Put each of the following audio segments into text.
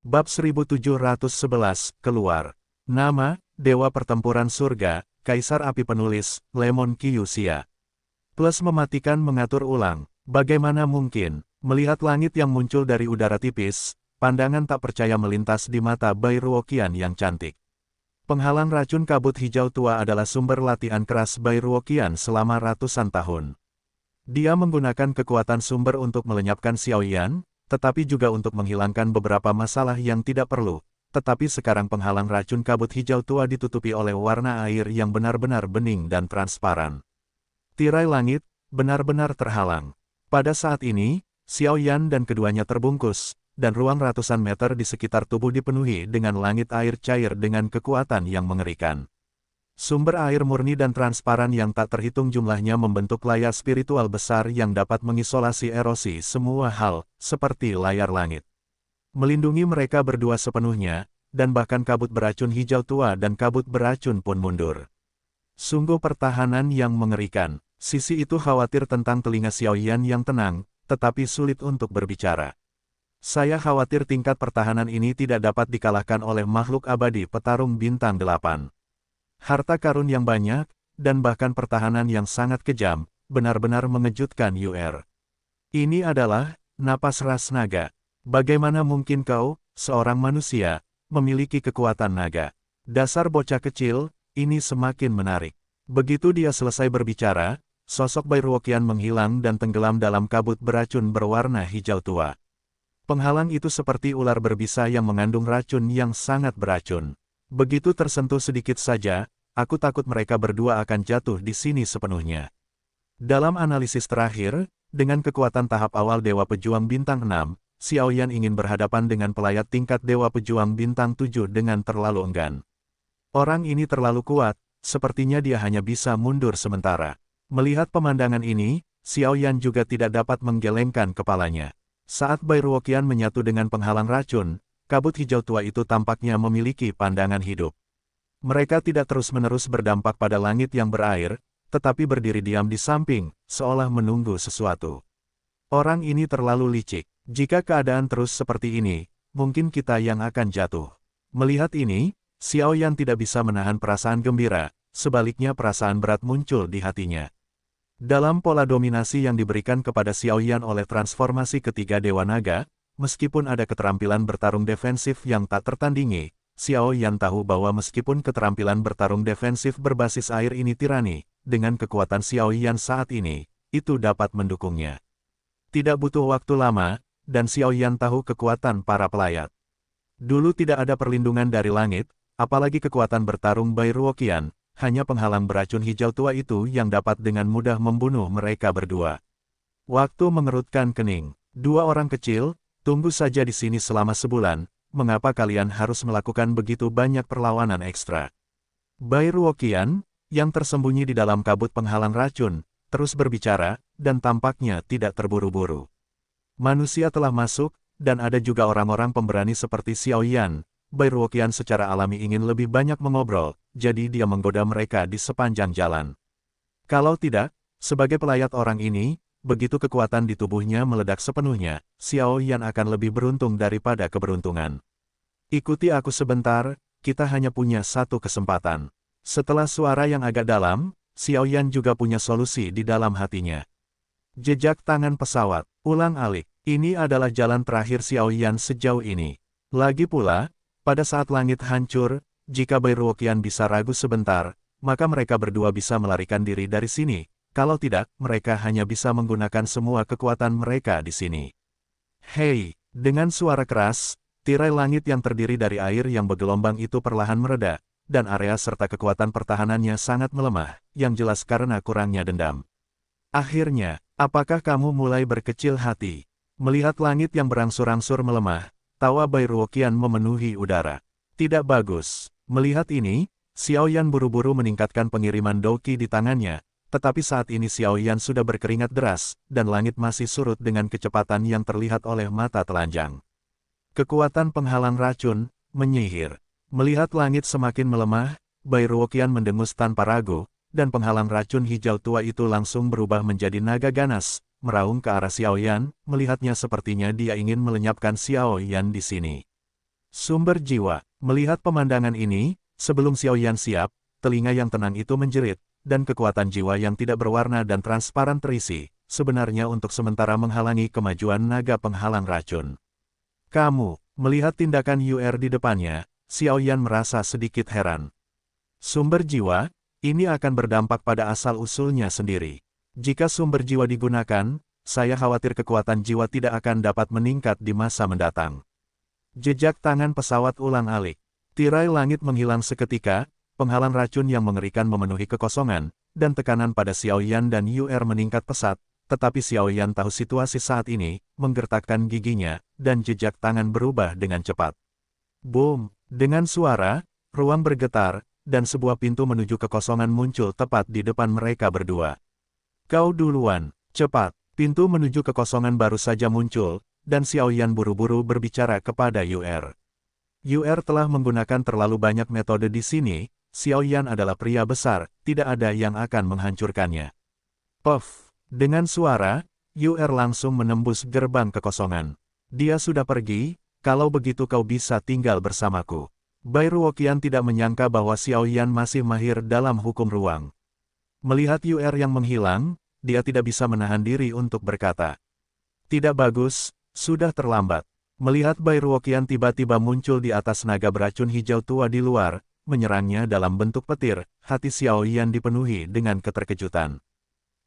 Bab 1711, keluar. Nama, Dewa Pertempuran Surga, Kaisar Api Penulis, Lemon Kyusia. Plus mematikan mengatur ulang. Bagaimana mungkin, melihat langit yang muncul dari udara tipis, pandangan tak percaya melintas di mata Bai Ruoqian yang cantik. Penghalang racun kabut hijau tua adalah sumber latihan keras Bai Ruoqian selama ratusan tahun. Dia menggunakan kekuatan sumber untuk melenyapkan Xiaoyan, tetapi juga untuk menghilangkan beberapa masalah yang tidak perlu. Tetapi sekarang penghalang racun kabut hijau tua ditutupi oleh warna air yang benar-benar bening dan transparan. Tirai langit benar-benar terhalang. Pada saat ini, Xiaoyan dan keduanya terbungkus, dan ruang ratusan meter di sekitar tubuh dipenuhi dengan langit air cair dengan kekuatan yang mengerikan. Sumber air murni dan transparan yang tak terhitung jumlahnya membentuk layar spiritual besar yang dapat mengisolasi erosi semua hal, seperti layar langit. Melindungi mereka berdua sepenuhnya, dan bahkan kabut beracun hijau tua dan kabut beracun pun mundur. Sungguh pertahanan yang mengerikan. Sisi itu khawatir tentang telinga Xiaoyan yang tenang, tetapi sulit untuk berbicara. Saya khawatir tingkat pertahanan ini tidak dapat dikalahkan oleh makhluk abadi petarung bintang 8. Harta karun yang banyak, dan bahkan pertahanan yang sangat kejam, benar-benar mengejutkan UR. Ini adalah napas ras naga. Bagaimana mungkin kau, seorang manusia, memiliki kekuatan naga? Dasar bocah kecil, ini semakin menarik. Begitu dia selesai berbicara, sosok Bai Ruoqian menghilang dan tenggelam dalam kabut beracun berwarna hijau tua. Penghalang itu seperti ular berbisa yang mengandung racun yang sangat beracun. Begitu tersentuh sedikit saja, aku takut mereka berdua akan jatuh di sini sepenuhnya. Dalam analisis terakhir, dengan kekuatan tahap awal Dewa Pejuang Bintang 6, Xiaoyan ingin berhadapan dengan pelayat tingkat Dewa Pejuang Bintang 7 dengan terlalu enggan. Orang ini terlalu kuat, sepertinya dia hanya bisa mundur sementara. Melihat pemandangan ini, Xiaoyan juga tidak dapat menggelengkan kepalanya. Saat Bai Ruoqian menyatu dengan penghalang racun, kabut hijau tua itu tampaknya memiliki pandangan hidup. Mereka tidak terus-menerus berdampak pada langit yang berair, tetapi berdiri diam di samping, seolah menunggu sesuatu. Orang ini terlalu licik. Jika keadaan terus seperti ini, mungkin kita yang akan jatuh. Melihat ini, Xiaoyan tidak bisa menahan perasaan gembira, sebaliknya perasaan berat muncul di hatinya. Dalam pola dominasi yang diberikan kepada Xiaoyan oleh transformasi ketiga Dewa Naga, meskipun ada keterampilan bertarung defensif yang tak tertandingi, Xiaoyan tahu bahwa meskipun keterampilan bertarung defensif berbasis air ini tirani, dengan kekuatan Xiaoyan saat ini, itu dapat mendukungnya. Tidak butuh waktu lama, dan Xiaoyan tahu kekuatan para pelayat. Dulu tidak ada perlindungan dari langit, apalagi kekuatan bertarung Bai Ruoqian, hanya penghalang beracun hijau tua itu yang dapat dengan mudah membunuh mereka berdua. Waktu mengerutkan kening. Dua orang kecil, tunggu saja di sini selama sebulan, mengapa kalian harus melakukan begitu banyak perlawanan ekstra? Bai Ruoqian, yang tersembunyi di dalam kabut penghalang racun, terus berbicara, dan tampaknya tidak terburu-buru. Manusia telah masuk, dan ada juga orang-orang pemberani seperti Xiaoyan. Bai Ruoqian secara alami ingin lebih banyak mengobrol, jadi dia menggoda mereka di sepanjang jalan. Kalau tidak, sebagai pelayat orang ini, begitu kekuatan di tubuhnya meledak sepenuhnya, Xiaoyan akan lebih beruntung daripada keberuntungan. Ikuti aku sebentar, kita hanya punya satu kesempatan. Setelah suara yang agak dalam, Xiaoyan juga punya solusi di dalam hatinya. Jejak tangan pesawat, ulang-alik, ini adalah jalan terakhir Xiaoyan sejauh ini. Lagi pula, pada saat langit hancur, jika Bai Ruoqian bisa ragu sebentar, maka mereka berdua bisa melarikan diri dari sini. Kalau tidak, mereka hanya bisa menggunakan semua kekuatan mereka di sini. Hei, dengan suara keras, tirai langit yang terdiri dari air yang bergelombang itu perlahan mereda, dan area serta kekuatan pertahanannya sangat melemah, yang jelas karena kurangnya dendam. Akhirnya, apakah kamu mulai berkecil hati? Melihat langit yang berangsur-angsur melemah, tawa Bai Ruoqian memenuhi udara. Tidak bagus. Melihat ini, Xiaoyan buru-buru meningkatkan pengiriman Douqi di tangannya, tetapi saat ini Xiaoyan sudah berkeringat deras, dan langit masih surut dengan kecepatan yang terlihat oleh mata telanjang. Kekuatan penghalang racun menyihir. Melihat langit semakin melemah, Bai Ruoqian mendengus tanpa ragu, dan penghalang racun hijau tua itu langsung berubah menjadi naga ganas, meraung ke arah Xiaoyan, melihatnya sepertinya dia ingin melenyapkan Xiaoyan di sini. Sumber jiwa. Melihat pemandangan ini, sebelum Xiaoyan siap, telinga yang tenang itu menjerit, dan kekuatan jiwa yang tidak berwarna dan transparan terisi, sebenarnya untuk sementara menghalangi kemajuan naga penghalang racun. Kamu, melihat tindakan Yuer di depannya, Xiaoyan merasa sedikit heran. Sumber jiwa, ini akan berdampak pada asal-usulnya sendiri. Jika sumber jiwa digunakan, saya khawatir kekuatan jiwa tidak akan dapat meningkat di masa mendatang. Jejak tangan pesawat ulang-alik. Tirai langit menghilang seketika, penghalang racun yang mengerikan memenuhi kekosongan, dan tekanan pada Xiaoyan dan Yuer meningkat pesat, tetapi Xiaoyan tahu situasi saat ini, menggertakkan giginya, dan jejak tangan berubah dengan cepat. Boom! Dengan suara, ruang bergetar, dan sebuah pintu menuju kekosongan muncul tepat di depan mereka berdua. Kau duluan, cepat! Pintu menuju kekosongan baru saja muncul, dan Xiaoyan buru-buru berbicara kepada Yuer. Yuer telah menggunakan terlalu banyak metode di sini, Xiaoyan adalah pria besar, tidak ada yang akan menghancurkannya. Puff! Dengan suara, Yuer langsung menembus gerbang kekosongan. Dia sudah pergi, kalau begitu kau bisa tinggal bersamaku. Bai Ruoqian tidak menyangka bahwa Xiaoyan masih mahir dalam hukum ruang. Melihat Yuer yang menghilang, dia tidak bisa menahan diri untuk berkata. Tidak bagus, sudah terlambat. Melihat Bai Ruoqian tiba-tiba muncul di atas naga beracun hijau tua di luar, menyerangnya dalam bentuk petir, hati Xiaoyan dipenuhi dengan keterkejutan.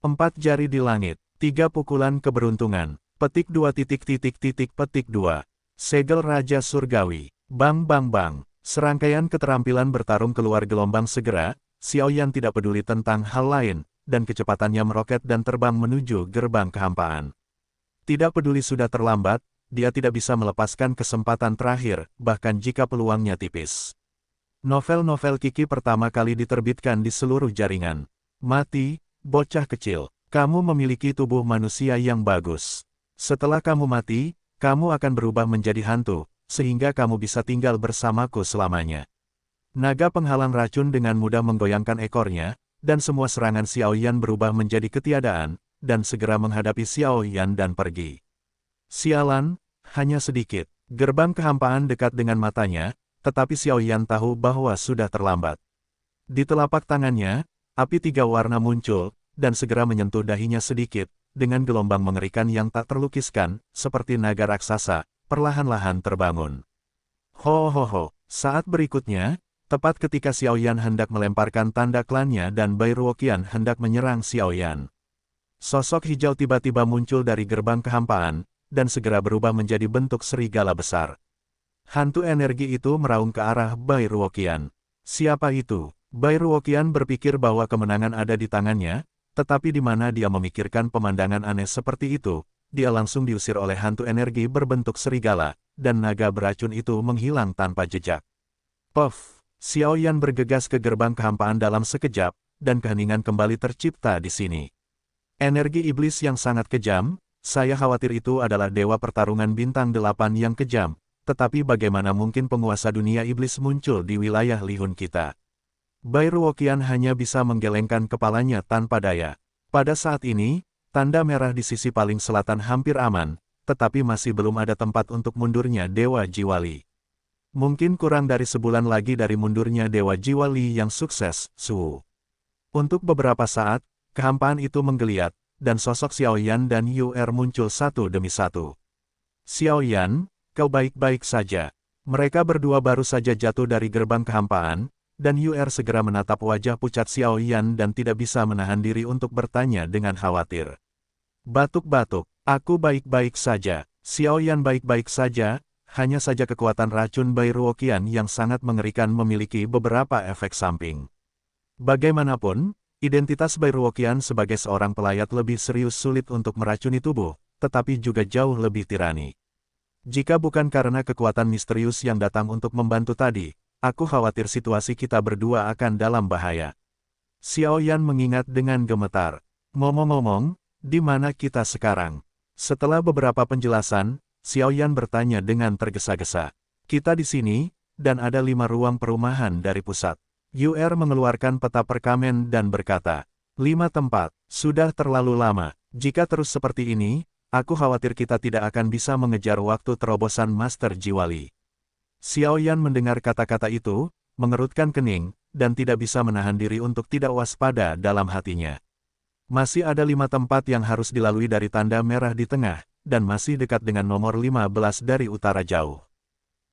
4 jari di langit, 3 pukulan keberuntungan, petik 2 petik 2. Segel Raja Surgawi, bang bang bang. Serangkaian keterampilan bertarung keluar gelombang segera, Xiaoyan tidak peduli tentang hal lain, dan kecepatannya meroket dan terbang menuju gerbang kehampaan. Tidak peduli sudah terlambat, dia tidak bisa melepaskan kesempatan terakhir, bahkan jika peluangnya tipis. Novel-novel Kiki pertama kali diterbitkan di seluruh jaringan. Mati, bocah kecil, kamu memiliki tubuh manusia yang bagus. Setelah kamu mati, kamu akan berubah menjadi hantu, sehingga kamu bisa tinggal bersamaku selamanya. Naga penghalang racun dengan mudah menggoyangkan ekornya, dan semua serangan Xiaoyan berubah menjadi ketiadaan, dan segera menghadapi Xiaoyan dan pergi. Sialan, hanya sedikit. Gerbang kehampaan dekat dengan matanya, tetapi Xiaoyan tahu bahwa sudah terlambat. Di telapak tangannya, api 3 warna muncul, dan segera menyentuh dahinya sedikit, dengan gelombang mengerikan yang tak terlukiskan, seperti naga raksasa, perlahan-lahan terbangun. Ho ho ho, saat berikutnya, tepat ketika Xiaoyan hendak melemparkan tanda klannya dan Bai Ruoqian hendak menyerang Xiaoyan. Sosok hijau tiba-tiba muncul dari gerbang kehampaan, dan segera berubah menjadi bentuk serigala besar. Hantu energi itu meraung ke arah Bai Ruoqian. Siapa itu? Bai Ruoqian berpikir bahwa kemenangan ada di tangannya, tetapi di mana dia memikirkan pemandangan aneh seperti itu, dia langsung diusir oleh hantu energi berbentuk serigala, dan naga beracun itu menghilang tanpa jejak. Puff! Xiaoyan bergegas ke gerbang kehampaan dalam sekejap, dan keheningan kembali tercipta di sini. Energi iblis yang sangat kejam, saya khawatir itu adalah dewa pertarungan bintang 8 yang kejam, tetapi bagaimana mungkin penguasa dunia iblis muncul di wilayah Lihun kita? Bai Ruoqian hanya bisa menggelengkan kepalanya tanpa daya. Pada saat ini, tanda merah di sisi paling selatan hampir aman, tetapi masih belum ada tempat untuk mundurnya Dewa Jiwali. Mungkin kurang dari sebulan lagi dari mundurnya Dewa Jiwali yang sukses, Su. Untuk beberapa saat, kehampaan itu menggeliat, dan sosok Xiaoyan dan Yuer muncul satu demi satu. Xiaoyan, kau baik-baik saja. Mereka berdua baru saja jatuh dari gerbang kehampaan, dan Yuer segera menatap wajah pucat Xiaoyan dan tidak bisa menahan diri untuk bertanya dengan khawatir. Batuk-batuk, aku baik-baik saja. Xiaoyan baik-baik saja, hanya saja kekuatan racun Bai Ruoqian yang sangat mengerikan memiliki beberapa efek samping. Bagaimanapun, identitas Bai Ruoqian sebagai seorang pelayat lebih serius sulit untuk meracuni tubuh, tetapi juga jauh lebih tirani. Jika bukan karena kekuatan misterius yang datang untuk membantu tadi, aku khawatir situasi kita berdua akan dalam bahaya. Xiaoyan mengingat dengan gemetar. Ngomong-ngomong, di mana kita sekarang? Setelah beberapa penjelasan, Xiaoyan bertanya dengan tergesa-gesa. Kita di sini, dan ada 5 ruang perumahan dari pusat. Yuer mengeluarkan peta perkamen dan berkata, 5 tempat, sudah terlalu lama. Jika terus seperti ini, aku khawatir kita tidak akan bisa mengejar waktu terobosan Master Jiwali. Xiao Yan mendengar kata-kata itu, mengerutkan kening, dan tidak bisa menahan diri untuk tidak waspada dalam hatinya. Masih ada 5 tempat yang harus dilalui dari tanda merah di tengah, dan masih dekat dengan nomor 15 dari utara jauh.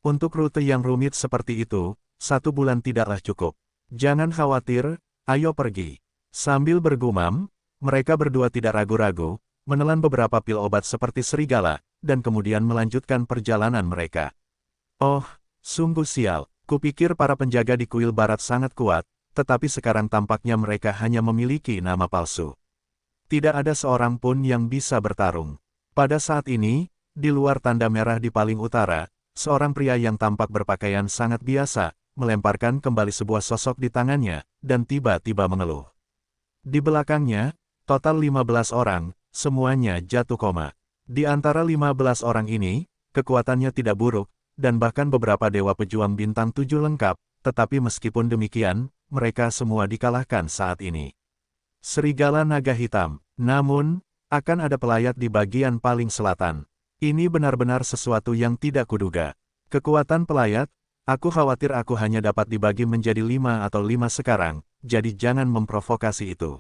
Untuk rute yang rumit seperti itu, 1 bulan tidaklah cukup. Jangan khawatir, ayo pergi. Sambil bergumam, mereka berdua tidak ragu-ragu, menelan beberapa pil obat seperti serigala, dan kemudian melanjutkan perjalanan mereka. Oh, sungguh sial, kupikir para penjaga di kuil barat sangat kuat, tetapi sekarang tampaknya mereka hanya memiliki nama palsu. Tidak ada seorang pun yang bisa bertarung. Pada saat ini, di luar tanda merah di paling utara, seorang pria yang tampak berpakaian sangat biasa, melemparkan kembali sebuah sosok di tangannya, dan tiba-tiba mengeluh. Di belakangnya, total 15 orang, semuanya jatuh koma. Di antara 15 orang ini, kekuatannya tidak buruk, dan bahkan beberapa dewa pejuang bintang 7 lengkap, tetapi meskipun demikian, mereka semua dikalahkan saat ini. Serigala naga hitam, namun, akan ada pelayat di bagian paling selatan. Ini benar-benar sesuatu yang tidak kuduga. Kekuatan pelayat, aku khawatir aku hanya dapat dibagi menjadi 5 atau 5 sekarang, jadi jangan memprovokasi itu.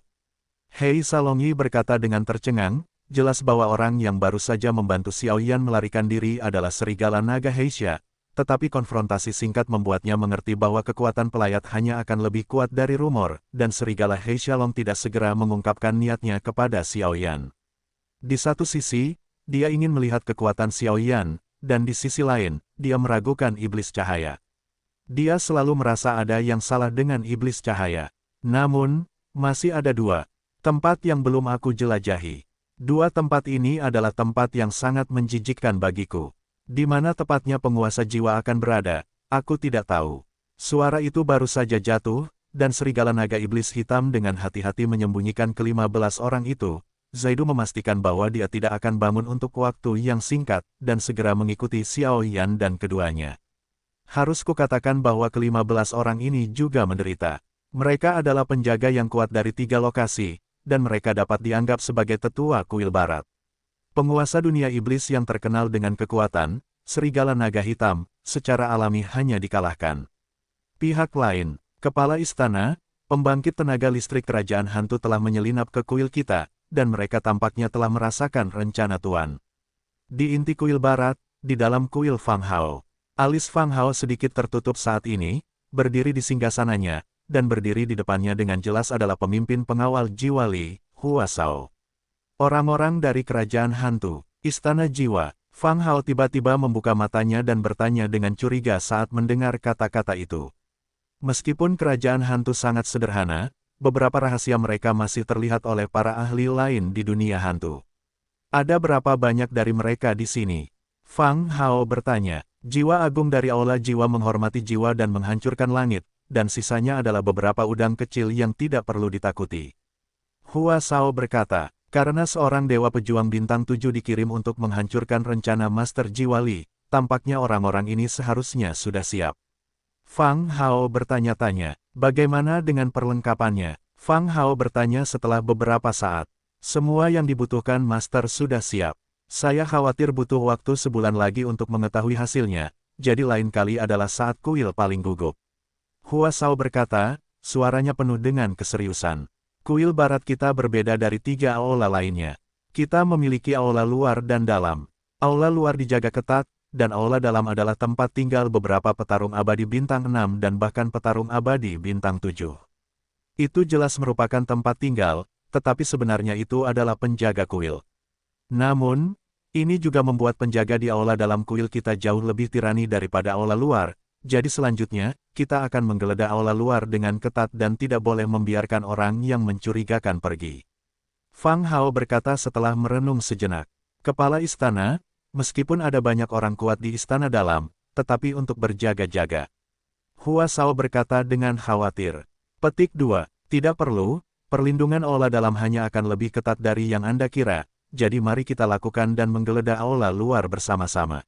Hei Salongyi berkata dengan tercengang, jelas bahwa orang yang baru saja membantu Xiao Yan melarikan diri adalah serigala naga Heisha, tetapi konfrontasi singkat membuatnya mengerti bahwa kekuatan pelayat hanya akan lebih kuat dari rumor, dan serigala Heishalong tidak segera mengungkapkan niatnya kepada Xiao Yan. Di satu sisi, dia ingin melihat kekuatan Xiao Yan, dan di sisi lain, dia meragukan iblis cahaya. Dia selalu merasa ada yang salah dengan iblis cahaya. Namun, masih ada 2 tempat yang belum aku jelajahi. 2 tempat ini adalah tempat yang sangat menjijikkan bagiku. Di mana tepatnya penguasa jiwa akan berada, aku tidak tahu. Suara itu baru saja jatuh, dan serigala naga iblis hitam dengan hati-hati menyembunyikan ke-15 orang itu. Zaidu memastikan bahwa dia tidak akan bangun untuk waktu yang singkat, dan segera mengikuti Xiao Yan dan keduanya. Harus kukatakan bahwa ke-15 orang ini juga menderita. Mereka adalah penjaga yang kuat dari 3 lokasi, dan mereka dapat dianggap sebagai tetua kuil barat. Penguasa dunia iblis yang terkenal dengan kekuatan, serigala naga hitam, secara alami hanya dikalahkan. Pihak lain, kepala istana, pembangkit tenaga listrik kerajaan hantu telah menyelinap ke kuil kita, dan mereka tampaknya telah merasakan rencana Tuan. Di inti kuil barat, di dalam kuil Fang Hao. Alis Fang Hao sedikit tertutup saat ini, berdiri di singgasananya, dan berdiri di depannya dengan jelas adalah pemimpin pengawal jiwa Li, Hua Shao. Orang-orang dari kerajaan hantu, istana jiwa. Fang Hao tiba-tiba membuka matanya dan bertanya dengan curiga saat mendengar kata-kata itu. Meskipun kerajaan hantu sangat sederhana, beberapa rahasia mereka masih terlihat oleh para ahli lain di dunia hantu. Ada berapa banyak dari mereka di sini? Fang Hao bertanya. Jiwa agung dari aula jiwa menghormati jiwa dan menghancurkan langit, dan sisanya adalah beberapa udang kecil yang tidak perlu ditakuti. Hua Shao berkata, karena seorang dewa pejuang bintang 7 dikirim untuk menghancurkan rencana Master Jiwa Li, tampaknya orang-orang ini seharusnya sudah siap. Fang Hao bertanya-tanya, bagaimana dengan perlengkapannya? Fang Hao bertanya setelah beberapa saat. Semua yang dibutuhkan Master sudah siap. Saya khawatir butuh waktu sebulan lagi untuk mengetahui hasilnya, jadi lain kali adalah saat kuil paling gugup. Hua Shao berkata, suaranya penuh dengan keseriusan. Kuil barat kita berbeda dari 3 aula lainnya. Kita memiliki aula luar dan dalam. Aula luar dijaga ketat, dan aula dalam adalah tempat tinggal beberapa petarung abadi bintang 6 dan bahkan petarung abadi bintang 7. Itu jelas merupakan tempat tinggal, tetapi sebenarnya itu adalah penjaga kuil. Namun, ini juga membuat penjaga di aula dalam kuil kita jauh lebih tirani daripada aula luar, jadi selanjutnya, kita akan menggeledah aula luar dengan ketat dan tidak boleh membiarkan orang yang mencurigakan pergi. Fang Hao berkata setelah merenung sejenak. Kepala istana, meskipun ada banyak orang kuat di istana dalam, tetapi untuk berjaga-jaga. Hua Shao berkata dengan khawatir. Petik 2, tidak perlu, perlindungan aula dalam hanya akan lebih ketat dari yang Anda kira, jadi mari kita lakukan dan menggeledah aula luar bersama-sama.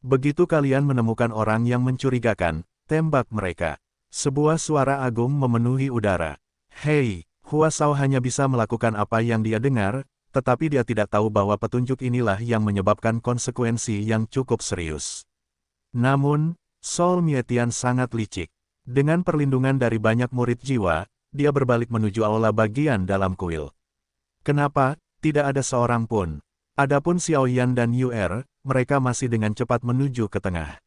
Begitu kalian menemukan orang yang mencurigakan, tembak mereka. Sebuah suara agung memenuhi udara. Hei, Hua Shao hanya bisa melakukan apa yang dia dengar, tetapi dia tidak tahu bahwa petunjuk inilah yang menyebabkan konsekuensi yang cukup serius. Namun, Sol Mietian sangat licik. Dengan perlindungan dari banyak murid jiwa, dia berbalik menuju aula bagian dalam kuil. Kenapa? Tidak ada seorang pun. Adapun Xiaoyan dan Yuer, mereka masih dengan cepat menuju ke tengah.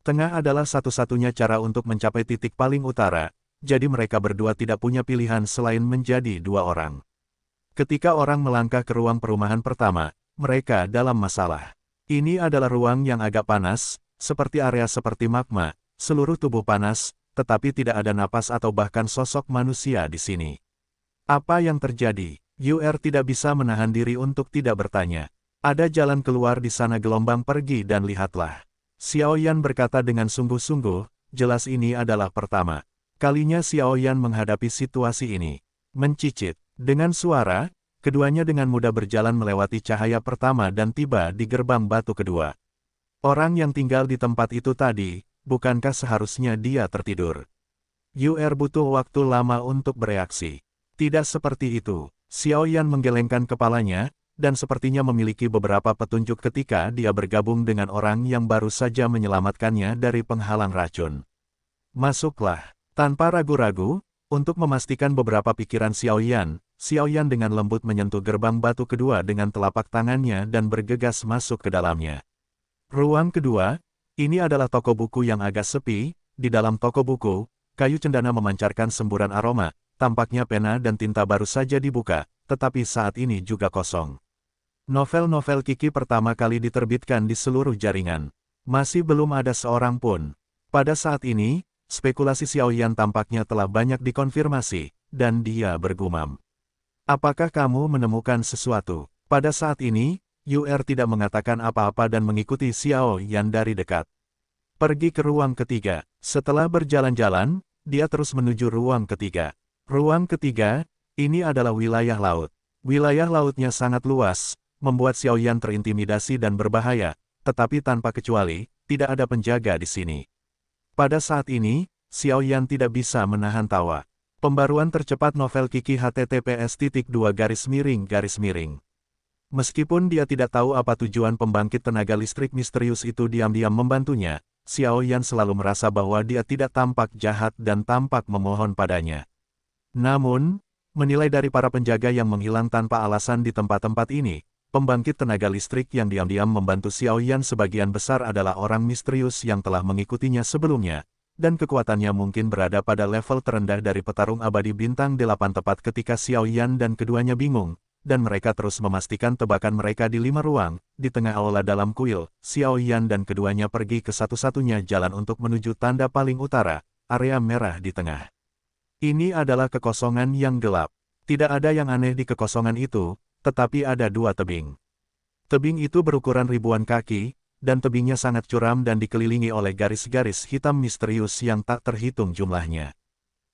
Tengah adalah satu-satunya cara untuk mencapai titik paling utara, jadi mereka berdua tidak punya pilihan selain menjadi dua orang. Ketika orang melangkah ke ruang perumahan pertama, mereka dalam masalah. Ini adalah ruang yang agak panas, seperti area seperti magma, seluruh tubuh panas, tetapi tidak ada napas atau bahkan sosok manusia di sini. Apa yang terjadi? Yuer tidak bisa menahan diri untuk tidak bertanya. Ada jalan keluar di sana, gelombang pergi dan lihatlah. Xiaoyan berkata dengan sungguh-sungguh, jelas ini adalah pertama kalinya Xiaoyan menghadapi situasi ini. Mencicit. Dengan suara, keduanya dengan mudah berjalan melewati cahaya pertama dan tiba di gerbang batu kedua. Orang yang tinggal di tempat itu tadi, bukankah seharusnya dia tertidur? Yuer butuh waktu lama untuk bereaksi. Tidak seperti itu. Xiaoyan menggelengkan kepalanya, dan sepertinya memiliki beberapa petunjuk ketika dia bergabung dengan orang yang baru saja menyelamatkannya dari penghalang racun. Masuklah. Tanpa ragu-ragu, untuk memastikan beberapa pikiran Xiaoyan, Xiaoyan dengan lembut menyentuh gerbang batu kedua dengan telapak tangannya dan bergegas masuk ke dalamnya. Ruang kedua, ini adalah toko buku yang agak sepi. Di dalam toko buku, kayu cendana memancarkan semburan aroma. Tampaknya pena dan tinta baru saja dibuka, tetapi saat ini juga kosong. Novel-novel Kiki pertama kali diterbitkan di seluruh jaringan. Masih belum ada seorang pun. Pada saat ini, spekulasi Xiaoyan tampaknya telah banyak dikonfirmasi, dan dia bergumam. Apakah kamu menemukan sesuatu? Pada saat ini, Yuer tidak mengatakan apa-apa dan mengikuti Xiaoyan dari dekat. Pergi ke ruang ketiga. Setelah berjalan-jalan, dia terus menuju ruang ketiga. Ruang ketiga, ini adalah wilayah laut. Wilayah lautnya sangat luas, membuat Xiaoyan terintimidasi dan berbahaya, tetapi tanpa kecuali, tidak ada penjaga di sini. Pada saat ini, Xiaoyan tidak bisa menahan tawa. Pembaruan tercepat novel Kiki https://. Meskipun dia tidak tahu apa tujuan pembangkit tenaga listrik misterius itu diam-diam membantunya, Xiaoyan selalu merasa bahwa dia tidak tampak jahat dan tampak memohon padanya. Namun, menilai dari para penjaga yang menghilang tanpa alasan di tempat-tempat ini, pembangkit tenaga listrik yang diam-diam membantu Xiaoyan sebagian besar adalah orang misterius yang telah mengikutinya sebelumnya, dan kekuatannya mungkin berada pada level terendah dari petarung abadi bintang 8 tepat ketika Xiaoyan dan keduanya bingung, dan mereka terus memastikan tebakan mereka di 5 ruang, di tengah aula dalam kuil. Xiaoyan dan keduanya pergi ke satu-satunya jalan untuk menuju tanda paling utara, area merah di tengah. Ini adalah kekosongan yang gelap. Tidak ada yang aneh di kekosongan itu, tetapi ada dua tebing. Tebing itu berukuran ribuan kaki, dan tebingnya sangat curam dan dikelilingi oleh garis-garis hitam misterius yang tak terhitung jumlahnya.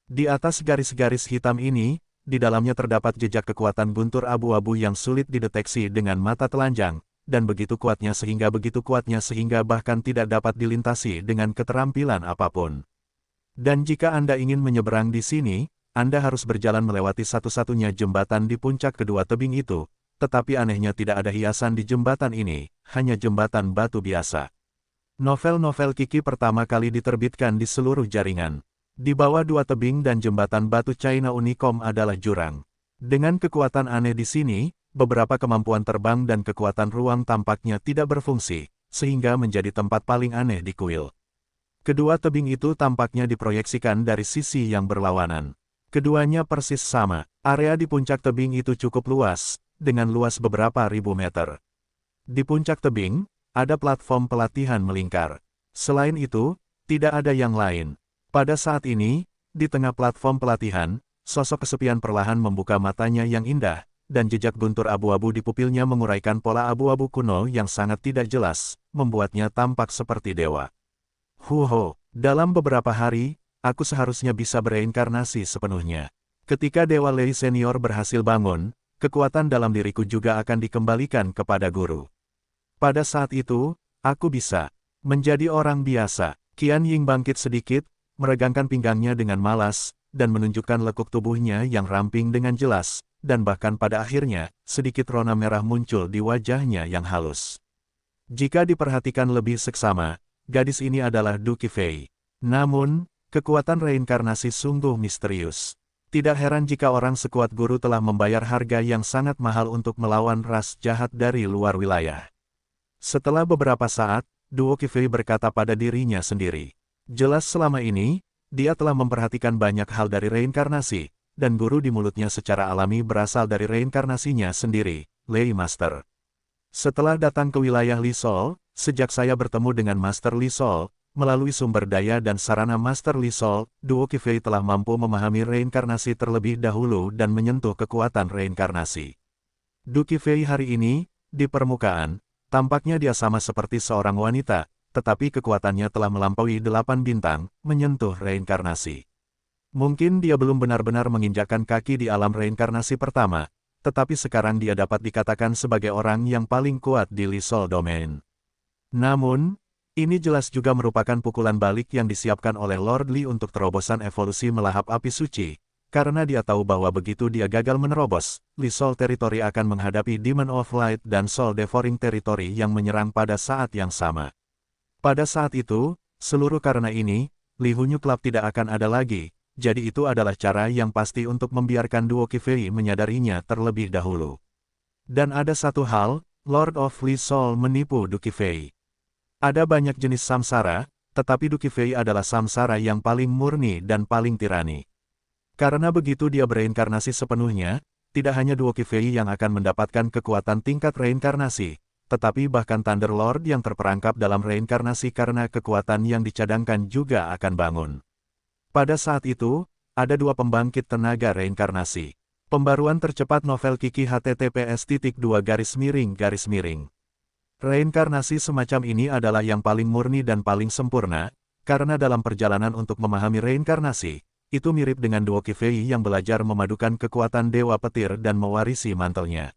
Di atas garis-garis hitam ini, di dalamnya terdapat jejak kekuatan guntur abu-abu yang sulit dideteksi dengan mata telanjang, dan begitu kuatnya sehingga bahkan tidak dapat dilintasi dengan keterampilan apapun. Dan jika Anda ingin menyeberang di sini, Anda harus berjalan melewati satu-satunya jembatan di puncak kedua tebing itu, tetapi anehnya tidak ada hiasan di jembatan ini, hanya jembatan batu biasa. Novel-novel Kiki pertama kali diterbitkan di seluruh jaringan. Di bawah dua tebing dan jembatan batu China Unicom adalah jurang. Dengan kekuatan aneh di sini, beberapa kemampuan terbang dan kekuatan ruang tampaknya tidak berfungsi, sehingga menjadi tempat paling aneh di kuil. Kedua tebing itu tampaknya diproyeksikan dari sisi yang berlawanan. Keduanya persis sama. Area di puncak tebing itu cukup luas, dengan luas beberapa ribu meter. Di puncak tebing, ada platform pelatihan melingkar. Selain itu, tidak ada yang lain. Pada saat ini, di tengah platform pelatihan, sosok kesepian perlahan membuka matanya yang indah, dan jejak guntur abu-abu di pupilnya menguraikan pola abu-abu kuno yang sangat tidak jelas, membuatnya tampak seperti dewa. Huho, dalam beberapa hari, aku seharusnya bisa bereinkarnasi sepenuhnya. Ketika Dewa Lei Senior berhasil bangun, kekuatan dalam diriku juga akan dikembalikan kepada guru. Pada saat itu, aku bisa menjadi orang biasa. Qian Ying bangkit sedikit, meregangkan pinggangnya dengan malas, dan menunjukkan lekuk tubuhnya yang ramping dengan jelas, dan bahkan pada akhirnya, sedikit rona merah muncul di wajahnya yang halus. Jika diperhatikan lebih seksama, gadis ini adalah Du Qifei. Namun, kekuatan reinkarnasi sungguh misterius. Tidak heran jika orang sekuat guru telah membayar harga yang sangat mahal untuk melawan ras jahat dari luar wilayah. Setelah beberapa saat, Duo Qifei berkata pada dirinya sendiri. Jelas selama ini, dia telah memperhatikan banyak hal dari reinkarnasi, dan guru di mulutnya secara alami berasal dari reinkarnasinya sendiri, Lei Master. Setelah datang ke wilayah Li Sol, sejak saya bertemu dengan Master Li Sol, melalui sumber daya dan sarana Master Li Sol, Duo Qifei telah mampu memahami reinkarnasi terlebih dahulu dan menyentuh kekuatan reinkarnasi. Du Qifei hari ini, di permukaan, tampaknya dia sama seperti seorang wanita, tetapi kekuatannya telah melampaui 8 bintang, menyentuh reinkarnasi. Mungkin dia belum benar-benar menginjakkan kaki di alam reinkarnasi pertama, tetapi sekarang dia dapat dikatakan sebagai orang yang paling kuat di Li Sol Domain. Namun, ini jelas juga merupakan pukulan balik yang disiapkan oleh Lord Li untuk terobosan evolusi melahap api suci, karena dia tahu bahwa begitu dia gagal menerobos, Li Sol Territory akan menghadapi Demon of Light dan Soul Devouring Territory yang menyerang pada saat yang sama. Pada saat itu, seluruh karena ini, Li Hunyu Club tidak akan ada lagi. Jadi itu adalah cara yang pasti untuk membiarkan Duo Qifei menyadarinya terlebih dahulu. Dan ada satu hal, Lord of Li Sol menipu Du Qifei. Ada banyak jenis samsara, tetapi Du Qifei adalah samsara yang paling murni dan paling tirani. Karena begitu dia bereinkarnasi sepenuhnya, tidak hanya Duo Qifei yang akan mendapatkan kekuatan tingkat reinkarnasi, tetapi bahkan Thunder Lord yang terperangkap dalam reinkarnasi karena kekuatan yang dicadangkan juga akan bangun. Pada saat itu, ada 2 pembangkit tenaga reinkarnasi. Pembaruan tercepat novel Kiki https://. Reinkarnasi semacam ini adalah yang paling murni dan paling sempurna, karena dalam perjalanan untuk memahami reinkarnasi, itu mirip dengan Duo Qifei yang belajar memadukan kekuatan Dewa Petir dan mewarisi mantelnya.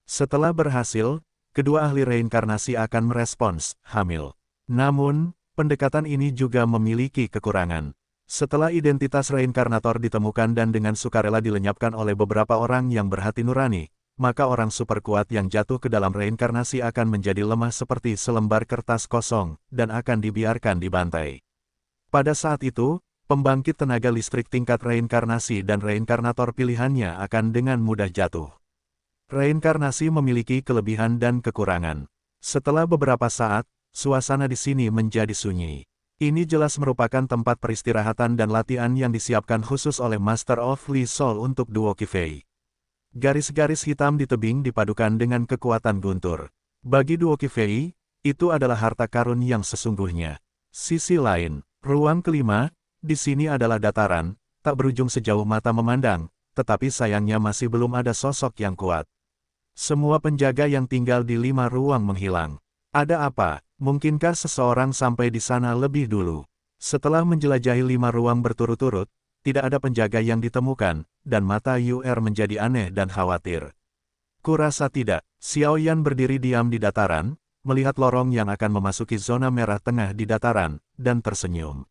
Setelah berhasil, kedua ahli reinkarnasi akan merespons, hamil. Namun, pendekatan ini juga memiliki kekurangan. Setelah identitas reinkarnator ditemukan dan dengan sukarela dilenyapkan oleh beberapa orang yang berhati nurani, maka orang super kuat yang jatuh ke dalam reinkarnasi akan menjadi lemah seperti selembar kertas kosong, dan akan dibiarkan dibantai. Pada saat itu, pembangkit tenaga listrik tingkat reinkarnasi dan reinkarnator pilihannya akan dengan mudah jatuh. Reinkarnasi memiliki kelebihan dan kekurangan. Setelah beberapa saat, suasana di sini menjadi sunyi. Ini jelas merupakan tempat peristirahatan dan latihan yang disiapkan khusus oleh Master of Li Sol untuk Duo Qifei. Garis-garis hitam di tebing dipadukan dengan kekuatan guntur. Bagi Duo Qifei, itu adalah harta karun yang sesungguhnya. Sisi lain, ruang kelima, di sini adalah dataran, tak berujung sejauh mata memandang, tetapi sayangnya masih belum ada sosok yang kuat. Semua penjaga yang tinggal di 5 ruang menghilang. Ada apa? Mungkinkah seseorang sampai di sana lebih dulu? Setelah menjelajahi 5 ruang berturut-turut, tidak ada penjaga yang ditemukan, dan mata UR menjadi aneh dan khawatir. Kurasa tidak. Xiao Yan berdiri diam di dataran, melihat lorong yang akan memasuki zona merah tengah di dataran, dan tersenyum.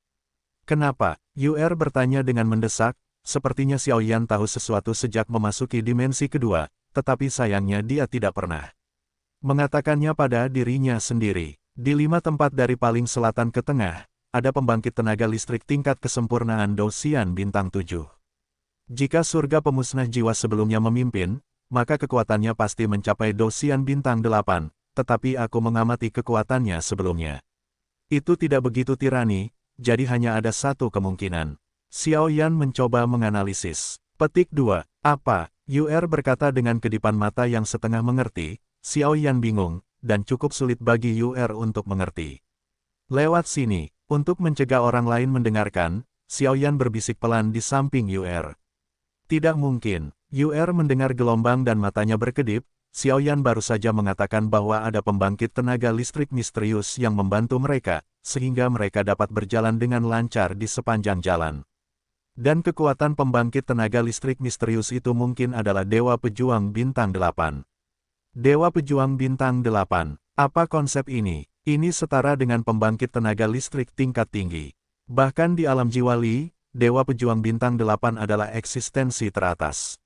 Kenapa? UR bertanya dengan mendesak, sepertinya Xiao Yan tahu sesuatu sejak memasuki dimensi kedua, tetapi sayangnya dia tidak pernah mengatakannya pada dirinya sendiri. Di 5 tempat dari paling selatan ke tengah, ada pembangkit tenaga listrik tingkat kesempurnaan Dosian Bintang 7. Jika surga pemusnah jiwa sebelumnya memimpin, maka kekuatannya pasti mencapai Dosian Bintang 8, tetapi aku mengamati kekuatannya sebelumnya. Itu tidak begitu tirani, jadi hanya ada satu kemungkinan. Xiao Yan mencoba menganalisis. Petik 2. Apa? UR berkata dengan kedipan mata yang setengah mengerti. Xiao Yan bingung, dan cukup sulit bagi UR untuk mengerti. Lewat sini, untuk mencegah orang lain mendengarkan, Xiao Yan berbisik pelan di samping UR. Tidak mungkin. UR mendengar gelombang dan matanya berkedip. Xiao Yan baru saja mengatakan bahwa ada pembangkit tenaga listrik misterius yang membantu mereka, sehingga mereka dapat berjalan dengan lancar di sepanjang jalan. Dan kekuatan pembangkit tenaga listrik misterius itu mungkin adalah Dewa Pejuang Bintang 8. Dewa Pejuang Bintang 8. Apa konsep ini? Ini setara dengan pembangkit tenaga listrik tingkat tinggi. Bahkan di alam jiwa Li, Dewa Pejuang Bintang 8 adalah eksistensi teratas.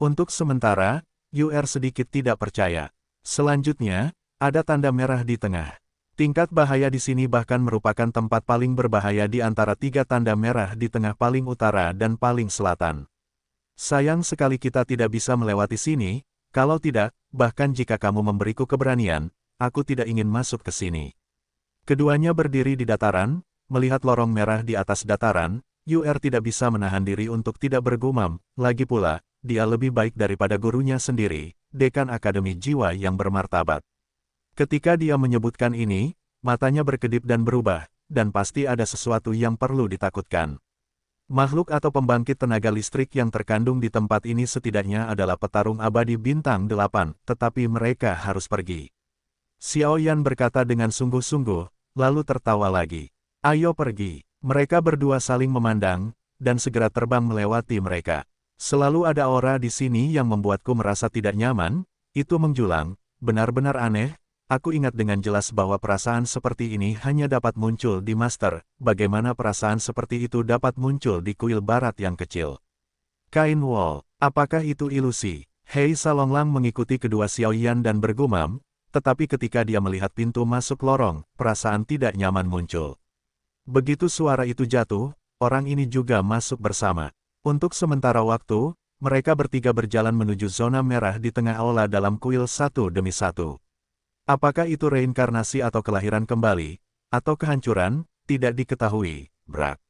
Untuk sementara, UR sedikit tidak percaya. Selanjutnya, ada tanda merah di tengah. Tingkat bahaya di sini bahkan merupakan tempat paling berbahaya di antara 3 tanda merah di tengah paling utara dan paling selatan. Sayang sekali kita tidak bisa melewati sini, kalau tidak, bahkan jika kamu memberiku keberanian, aku tidak ingin masuk ke sini. Keduanya berdiri di dataran, melihat lorong merah di atas dataran, UR tidak bisa menahan diri untuk tidak bergumam, lagi pula, dia lebih baik daripada gurunya sendiri, Dekan Akademi Jiwa yang bermartabat. Ketika dia menyebutkan ini, matanya berkedip dan berubah, dan pasti ada sesuatu yang perlu ditakutkan. Makhluk atau pembangkit tenaga listrik yang terkandung di tempat ini setidaknya adalah petarung abadi bintang 8, tetapi mereka harus pergi. Xiao Yan berkata dengan sungguh-sungguh, lalu tertawa lagi. Ayo pergi. Mereka berdua saling memandang, dan segera terbang melewati mereka. Selalu ada aura di sini yang membuatku merasa tidak nyaman, itu menjulang, benar-benar aneh. Aku ingat dengan jelas bahwa perasaan seperti ini hanya dapat muncul di Master, bagaimana perasaan seperti itu dapat muncul di kuil barat yang kecil. Kain Wall, apakah itu ilusi? Hei Salonglang mengikuti kedua Xiao Yan dan bergumam, tetapi ketika dia melihat pintu masuk lorong, perasaan tidak nyaman muncul. Begitu suara itu jatuh, orang ini juga masuk bersama. Untuk sementara waktu, mereka bertiga berjalan menuju zona merah di tengah aula dalam kuil satu demi satu. Apakah itu reinkarnasi atau kelahiran kembali, atau kehancuran, tidak diketahui, Brak.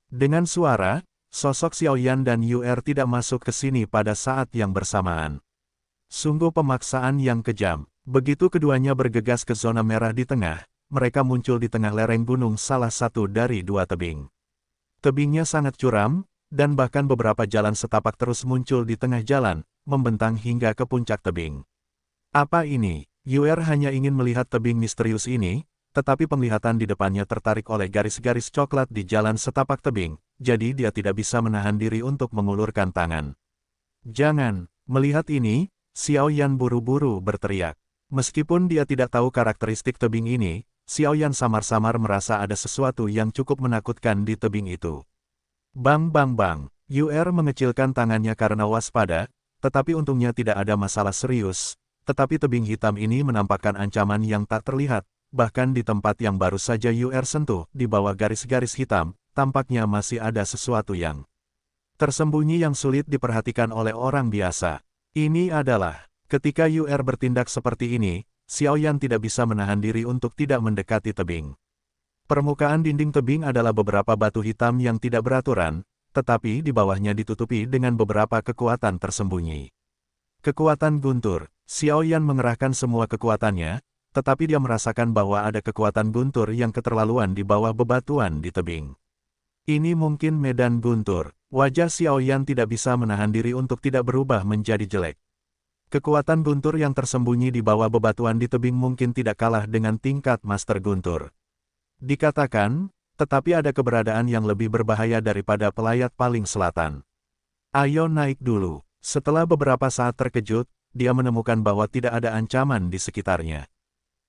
Dengan suara, sosok Xiao Yan dan UR tidak masuk ke sini pada saat yang bersamaan. Sungguh pemaksaan yang kejam. Begitu keduanya bergegas ke zona merah di tengah, mereka muncul di tengah lereng gunung salah satu dari 2 tebing. Tebingnya sangat curam, dan bahkan beberapa jalan setapak terus muncul di tengah jalan, membentang hingga ke puncak tebing. Apa ini? UR hanya ingin melihat tebing misterius ini, tetapi penglihatan di depannya tertarik oleh garis-garis coklat di jalan setapak tebing, jadi dia tidak bisa menahan diri untuk mengulurkan tangan. Jangan! Melihat ini, Xiao Yan buru-buru berteriak. Meskipun dia tidak tahu karakteristik tebing ini, Xiao Yan samar-samar merasa ada sesuatu yang cukup menakutkan di tebing itu. Bang bang bang, UR mengecilkan tangannya karena waspada, tetapi untungnya tidak ada masalah serius. Tetapi tebing hitam ini menampakkan ancaman yang tak terlihat, bahkan di tempat yang baru saja UR sentuh, di bawah garis-garis hitam, tampaknya masih ada sesuatu yang tersembunyi yang sulit diperhatikan oleh orang biasa. Ini adalah, ketika UR bertindak seperti ini, Xiao Yan tidak bisa menahan diri untuk tidak mendekati tebing. Permukaan dinding tebing adalah beberapa batu hitam yang tidak beraturan, tetapi di bawahnya ditutupi dengan beberapa kekuatan tersembunyi. Kekuatan guntur. Xiao Yan mengerahkan semua kekuatannya, tetapi dia merasakan bahwa ada kekuatan guntur yang keterlaluan di bawah bebatuan di tebing. Ini mungkin medan guntur. Wajah Xiao Yan tidak bisa menahan diri untuk tidak berubah menjadi jelek. Kekuatan guntur yang tersembunyi di bawah bebatuan di tebing mungkin tidak kalah dengan tingkat Master Guntur. Dikatakan, tetapi ada keberadaan yang lebih berbahaya daripada pelayat paling selatan. Ayo naik dulu. Setelah beberapa saat terkejut, dia menemukan bahwa tidak ada ancaman di sekitarnya.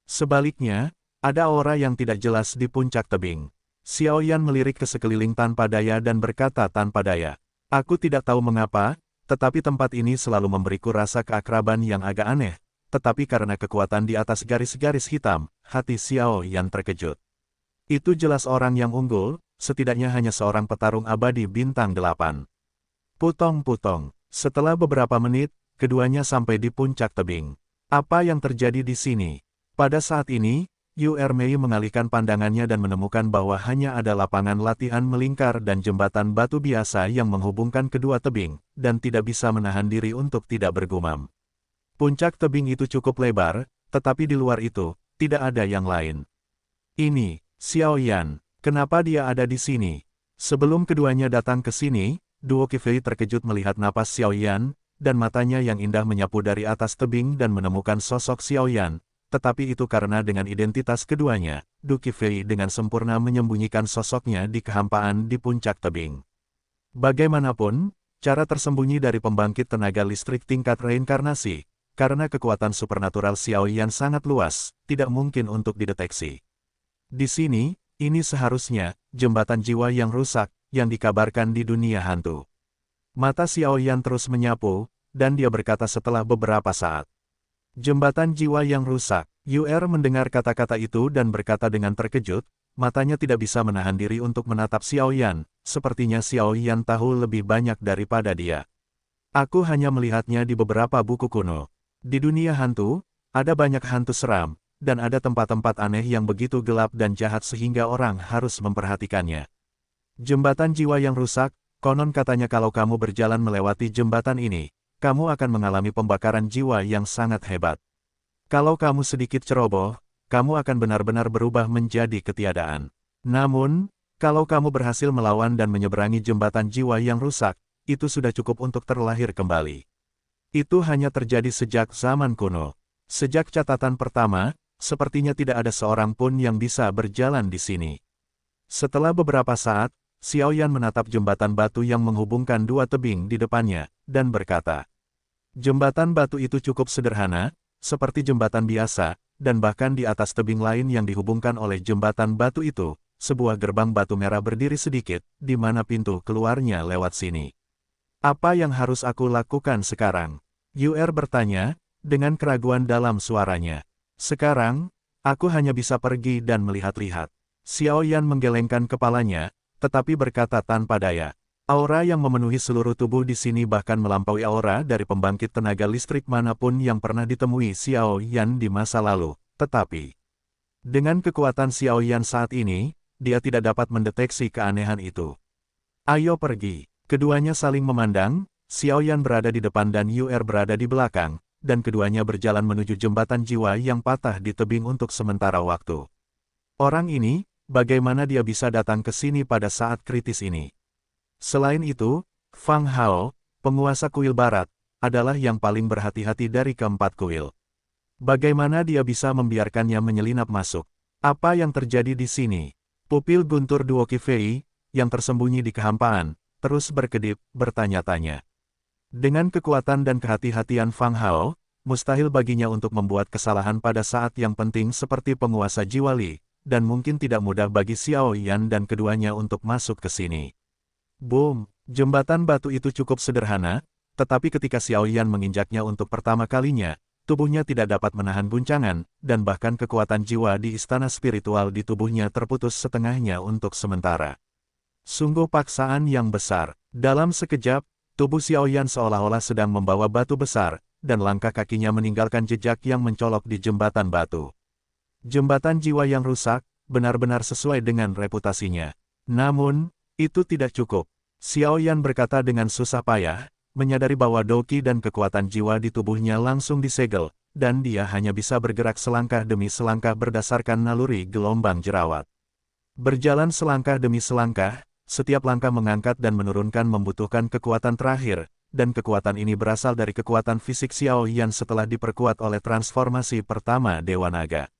Sebaliknya, ada aura yang tidak jelas di puncak tebing. Xiao Yan melirik ke sekeliling tanpa daya dan berkata tanpa daya, "Aku tidak tahu mengapa, tetapi tempat ini selalu memberiku rasa keakraban yang agak aneh." Tetapi karena kekuatan di atas garis-garis hitam, hati Xiao Yan terkejut. Itu jelas orang yang unggul, setidaknya hanya seorang petarung abadi bintang 8. Putong-putong. Setelah beberapa menit, keduanya sampai di puncak tebing. Apa yang terjadi di sini? Pada saat ini, UR Mei mengalihkan pandangannya dan menemukan bahwa hanya ada lapangan latihan melingkar dan jembatan batu biasa yang menghubungkan kedua tebing, dan tidak bisa menahan diri untuk tidak bergumam. Puncak tebing itu cukup lebar, tetapi di luar itu, tidak ada yang lain. Ini, Xiao Yan, kenapa dia ada di sini? Sebelum keduanya datang ke sini, Duo Qifei terkejut melihat napas Xiao Yan, dan matanya yang indah menyapu dari atas tebing dan menemukan sosok Xiao Yan, tetapi itu karena dengan identitas keduanya, Du Qifei dengan sempurna menyembunyikan sosoknya di kehampaan di puncak tebing. Bagaimanapun, cara tersembunyi dari pembangkit tenaga listrik tingkat reinkarnasi, karena kekuatan supernatural Xiao Yan sangat luas, tidak mungkin untuk dideteksi. Di sini, ini seharusnya, jembatan jiwa yang rusak, yang dikabarkan di dunia hantu. Mata Xiao Yan terus menyapu, dan dia berkata setelah beberapa saat. Jembatan jiwa yang rusak. Yuer mendengar kata-kata itu dan berkata dengan terkejut, matanya tidak bisa menahan diri untuk menatap Xiao Yan, sepertinya Xiao Yan tahu lebih banyak daripada dia. Aku hanya melihatnya di beberapa buku kuno. Di dunia hantu, ada banyak hantu seram, dan ada tempat-tempat aneh yang begitu gelap dan jahat sehingga orang harus memperhatikannya. Jembatan jiwa yang rusak, konon katanya kalau kamu berjalan melewati jembatan ini, kamu akan mengalami pembakaran jiwa yang sangat hebat. Kalau kamu sedikit ceroboh, kamu akan benar-benar berubah menjadi ketiadaan. Namun, kalau kamu berhasil melawan dan menyeberangi jembatan jiwa yang rusak, itu sudah cukup untuk terlahir kembali. Itu hanya terjadi sejak zaman kuno. Sejak catatan pertama, sepertinya tidak ada seorang pun yang bisa berjalan di sini. Setelah beberapa saat, Xiao Yan menatap jembatan batu yang menghubungkan dua tebing di depannya, dan berkata, jembatan batu itu cukup sederhana, seperti jembatan biasa, dan bahkan di atas tebing lain yang dihubungkan oleh jembatan batu itu, sebuah gerbang batu merah berdiri sedikit, di mana pintu keluarnya lewat sini. Apa yang harus aku lakukan sekarang? Yuer bertanya, dengan keraguan dalam suaranya. Sekarang, aku hanya bisa pergi dan melihat-lihat. Xiao Yan menggelengkan kepalanya, tetapi berkata tanpa daya. Aura yang memenuhi seluruh tubuh di sini bahkan melampaui aura dari pembangkit tenaga listrik manapun yang pernah ditemui Xiao Yan di masa lalu. Tetapi, dengan kekuatan Xiao Yan saat ini, dia tidak dapat mendeteksi keanehan itu. Ayo pergi. Keduanya saling memandang, Xiao Yan berada di depan dan Yuer berada di belakang, dan keduanya berjalan menuju jembatan jiwa yang patah di tebing untuk sementara waktu. Orang ini, bagaimana dia bisa datang ke sini pada saat kritis ini? Selain itu, Fang Hao, penguasa kuil barat, adalah yang paling berhati-hati dari keempat kuil. Bagaimana dia bisa membiarkannya menyelinap masuk? Apa yang terjadi di sini? Pupil guntur Duo Qifei, yang tersembunyi di kehampaan, terus berkedip, bertanya-tanya. Dengan kekuatan dan kehati-hatian Fang Hao, mustahil baginya untuk membuat kesalahan pada saat yang penting seperti penguasa jiwa Li, dan mungkin tidak mudah bagi Xiao Yan dan keduanya untuk masuk ke sini. Boom! Jembatan batu itu cukup sederhana, tetapi ketika Xiao Yan menginjaknya untuk pertama kalinya, tubuhnya tidak dapat menahan guncangan, dan bahkan kekuatan jiwa di istana spiritual di tubuhnya terputus setengahnya untuk sementara. Sungguh paksaan yang besar. Dalam sekejap, tubuh Xiao Yan seolah-olah sedang membawa batu besar, dan langkah kakinya meninggalkan jejak yang mencolok di jembatan batu. Jembatan jiwa yang rusak, benar-benar sesuai dengan reputasinya. Namun, itu tidak cukup. Xiao Yan berkata dengan susah payah, menyadari bahwa doki dan kekuatan jiwa di tubuhnya langsung disegel, dan dia hanya bisa bergerak selangkah demi selangkah berdasarkan naluri gelombang jerawat. Berjalan selangkah demi selangkah, setiap langkah mengangkat dan menurunkan membutuhkan kekuatan terakhir, dan kekuatan ini berasal dari kekuatan fisik Xiao Yan setelah diperkuat oleh transformasi pertama Dewa Naga.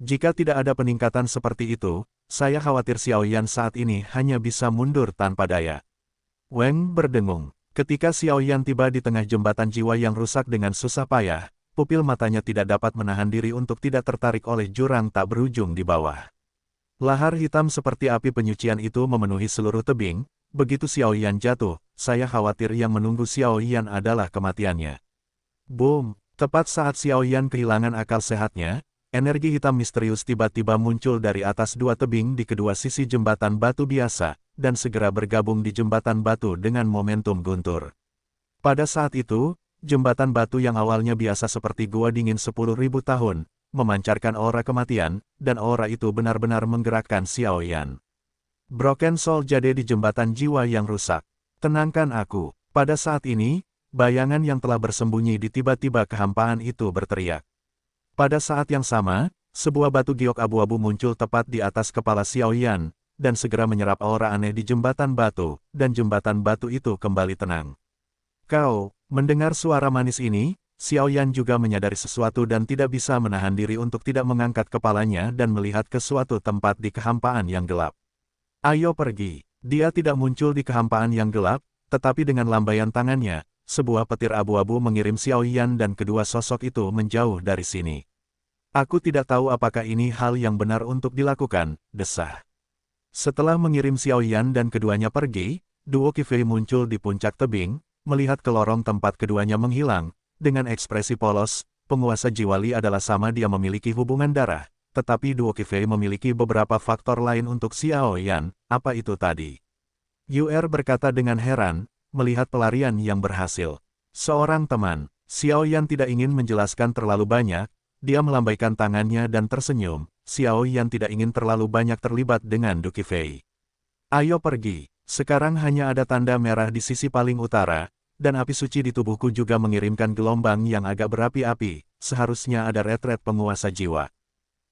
Jika tidak ada peningkatan seperti itu, saya khawatir Xiao Yan saat ini hanya bisa mundur tanpa daya. Weng berdengung. Ketika Xiao Yan tiba di tengah jembatan jiwa yang rusak dengan susah payah, pupil matanya tidak dapat menahan diri untuk tidak tertarik oleh jurang tak berujung di bawah. Lahar hitam seperti api penyucian itu memenuhi seluruh tebing. Begitu Xiao Yan jatuh, saya khawatir yang menunggu Xiao Yan adalah kematiannya. Boom! Tepat saat Xiao Yan kehilangan akal sehatnya, energi hitam misterius tiba-tiba muncul dari atas dua tebing di kedua sisi jembatan batu biasa, dan segera bergabung di jembatan batu dengan momentum guntur. Pada saat itu, jembatan batu yang awalnya biasa seperti gua dingin 10.000 tahun, memancarkan aura kematian, dan aura itu benar-benar menggerakkan Xiao Yan. Broken Soul jade di jembatan jiwa yang rusak. Tenangkan aku. Pada saat ini, bayangan yang telah bersembunyi di tiba-tiba kehampaan itu berteriak. Pada saat yang sama, sebuah batu giok abu-abu muncul tepat di atas kepala Xiao Yan, dan segera menyerap aura aneh di jembatan batu, dan jembatan batu itu kembali tenang. Kau, mendengar suara manis ini, Xiao Yan juga menyadari sesuatu dan tidak bisa menahan diri untuk tidak mengangkat kepalanya dan melihat ke suatu tempat di kehampaan yang gelap. Ayo pergi. Dia tidak muncul di kehampaan yang gelap, tetapi dengan lambaian tangannya, sebuah petir abu-abu mengirim Xiao Yan dan kedua sosok itu menjauh dari sini. Aku tidak tahu apakah ini hal yang benar untuk dilakukan, desah. Setelah mengirim Xiao Yan dan keduanya pergi, Duo Qifei muncul di puncak tebing, melihat ke lorong tempat keduanya menghilang, dengan ekspresi polos, penguasa Jiwa Li adalah sama dia memiliki hubungan darah, tetapi Duo Qifei memiliki beberapa faktor lain untuk Xiao Yan, apa itu tadi? Yu'er berkata dengan heran, melihat pelarian yang berhasil. Seorang teman, Xiao Yan tidak ingin menjelaskan terlalu banyak, dia melambaikan tangannya dan tersenyum, Xiao Yan tidak ingin terlalu banyak terlibat dengan Du Qifei. Ayo pergi, sekarang hanya ada tanda merah di sisi paling utara, dan api suci di tubuhku juga mengirimkan gelombang yang agak berapi-api, seharusnya ada retret penguasa jiwa.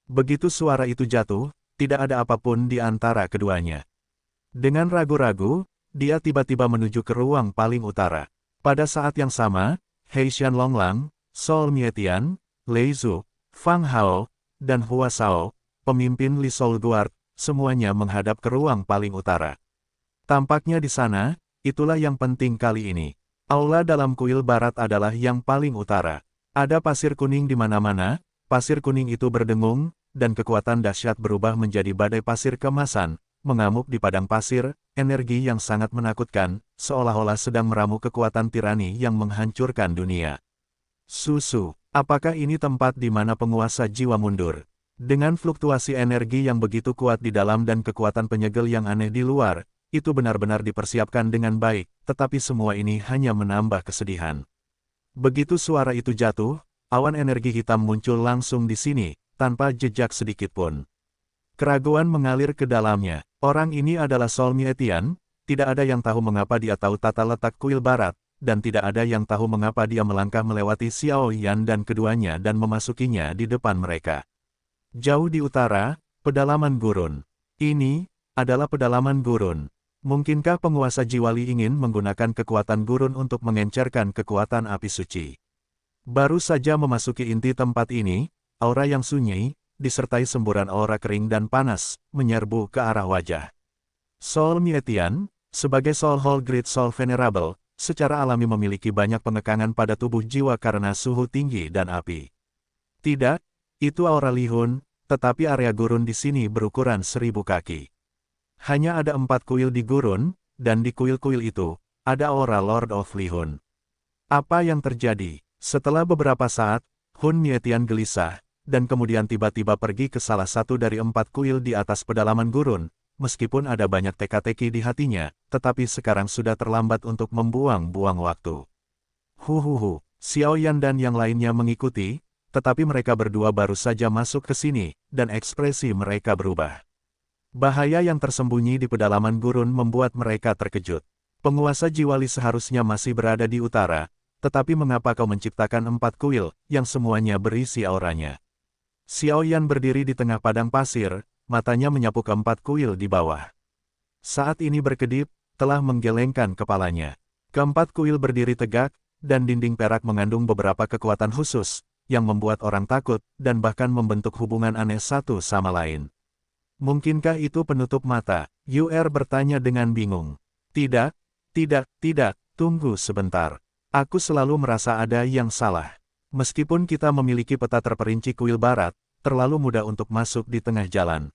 Begitu suara itu jatuh, tidak ada apapun di antara keduanya. Dengan ragu-ragu, dia tiba-tiba menuju ke ruang paling utara. Pada saat yang sama, He Xianlonglang, Sol Mietian, Lei Zhu, Fang Hao, dan Hua Shao, pemimpin Li Soul Guard, semuanya menghadap ke ruang paling utara. Tampaknya di sana, itulah yang penting kali ini. Aula dalam kuil barat adalah yang paling utara. Ada pasir kuning di mana-mana, pasir kuning itu berdengung, dan kekuatan dahsyat berubah menjadi badai pasir kemasan, mengamuk di padang pasir, energi yang sangat menakutkan, seolah-olah sedang meramu kekuatan tirani yang menghancurkan dunia. Susu, apakah ini tempat di mana penguasa jiwa mundur? Dengan fluktuasi energi yang begitu kuat di dalam dan kekuatan penyegel yang aneh di luar, itu benar-benar dipersiapkan dengan baik, tetapi semua ini hanya menambah kesedihan. Begitu suara itu jatuh, awan energi hitam muncul langsung di sini, tanpa jejak sedikit pun. Keraguan mengalir ke dalamnya. Orang ini adalah Sol Mietian, tidak ada yang tahu mengapa dia tahu tata letak kuil barat, dan tidak ada yang tahu mengapa dia melangkah melewati Xiao Yan dan keduanya dan memasukinya di depan mereka. Jauh di utara, pedalaman gurun. Ini adalah pedalaman gurun. Mungkinkah penguasa Jiwa Li ingin menggunakan kekuatan gurun untuk mengencerkan kekuatan api suci? Baru saja memasuki inti tempat ini, aura yang sunyi, disertai semburan aura kering dan panas, menyerbu ke arah wajah. Sol Mietian, sebagai Soul Hall Great Soul Venerable, secara alami memiliki banyak pengekangan pada tubuh jiwa karena suhu tinggi dan api. Tidak, itu aura Lihun, tetapi area gurun di sini berukuran 1000 kaki. Hanya ada 4 kuil di gurun, dan di kuil-kuil itu, ada aura Lord of Lihun. Apa yang terjadi? Setelah beberapa saat, Hun Mietian gelisah, dan kemudian tiba-tiba pergi ke salah satu dari 4 kuil di atas pedalaman gurun, meskipun ada banyak teka-teki di hatinya, tetapi sekarang sudah terlambat untuk membuang-buang waktu. Huhuhu, Xiao Yan dan yang lainnya mengikuti, tetapi mereka berdua baru saja masuk ke sini, dan ekspresi mereka berubah. Bahaya yang tersembunyi di pedalaman gurun membuat mereka terkejut. Penguasa Jiwa Li seharusnya masih berada di utara, tetapi mengapa kau menciptakan 4 kuil, yang semuanya berisi auranya? Xiao Yan berdiri di tengah padang pasir, matanya menyapu ke 4 kuil di bawah. Saat ini berkedip, telah menggelengkan kepalanya. Keempat kuil berdiri tegak, dan dinding perak mengandung beberapa kekuatan khusus, yang membuat orang takut, dan bahkan membentuk hubungan aneh satu sama lain. Mungkinkah itu penutup mata? Yu'er bertanya dengan bingung. Tidak, tunggu sebentar. Aku selalu merasa ada yang salah. Meskipun kita memiliki peta terperinci kuil barat, terlalu mudah untuk masuk di tengah jalan.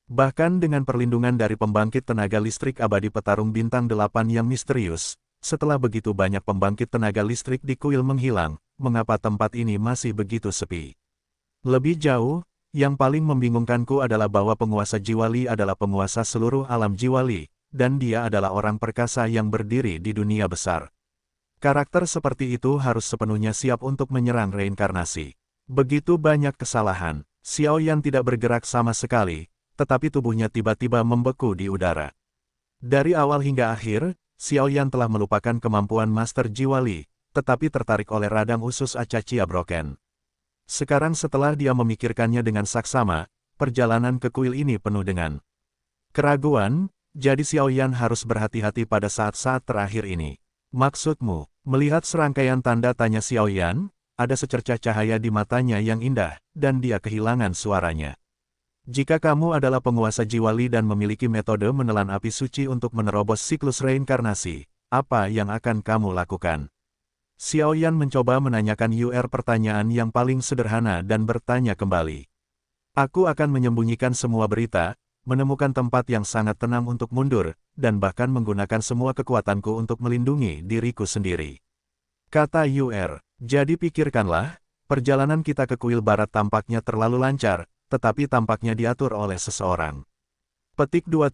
Bahkan dengan perlindungan dari pembangkit tenaga listrik abadi petarung bintang 8 yang misterius, setelah begitu banyak pembangkit tenaga listrik di kuil menghilang, mengapa tempat ini masih begitu sepi? Lebih jauh, yang paling membingungkanku adalah bahwa penguasa Jiwa Li adalah penguasa seluruh alam Jiwa Li, dan dia adalah orang perkasa yang berdiri di dunia besar. Karakter seperti itu harus sepenuhnya siap untuk menyerang reinkarnasi. Begitu banyak kesalahan, Xiao Yan tidak bergerak sama sekali, tetapi tubuhnya tiba-tiba membeku di udara. Dari awal hingga akhir, Xiao Yan telah melupakan kemampuan Master Jiwa Li, tetapi tertarik oleh radang usus Acachia Broken. Sekarang setelah dia memikirkannya dengan saksama, perjalanan ke kuil ini penuh dengan keraguan, jadi Xiao Yan harus berhati-hati pada saat-saat terakhir ini. Maksudmu, melihat serangkaian tanda tanya Xiao Yan, ada secercah cahaya di matanya yang indah, dan dia kehilangan suaranya. Jika kamu adalah penguasa Jiwa Li dan memiliki metode menelan api suci untuk menerobos siklus reinkarnasi, apa yang akan kamu lakukan? Xiao Yan mencoba menanyakan Yu'er pertanyaan yang paling sederhana dan bertanya kembali. Aku akan menyembunyikan semua berita, menemukan tempat yang sangat tenang untuk mundur, dan bahkan menggunakan semua kekuatanku untuk melindungi diriku sendiri. Kata Yu'er, jadi pikirkanlah, Perjalanan kita ke kuil barat tampaknya terlalu lancar, tetapi tampaknya diatur oleh seseorang. Petik 2.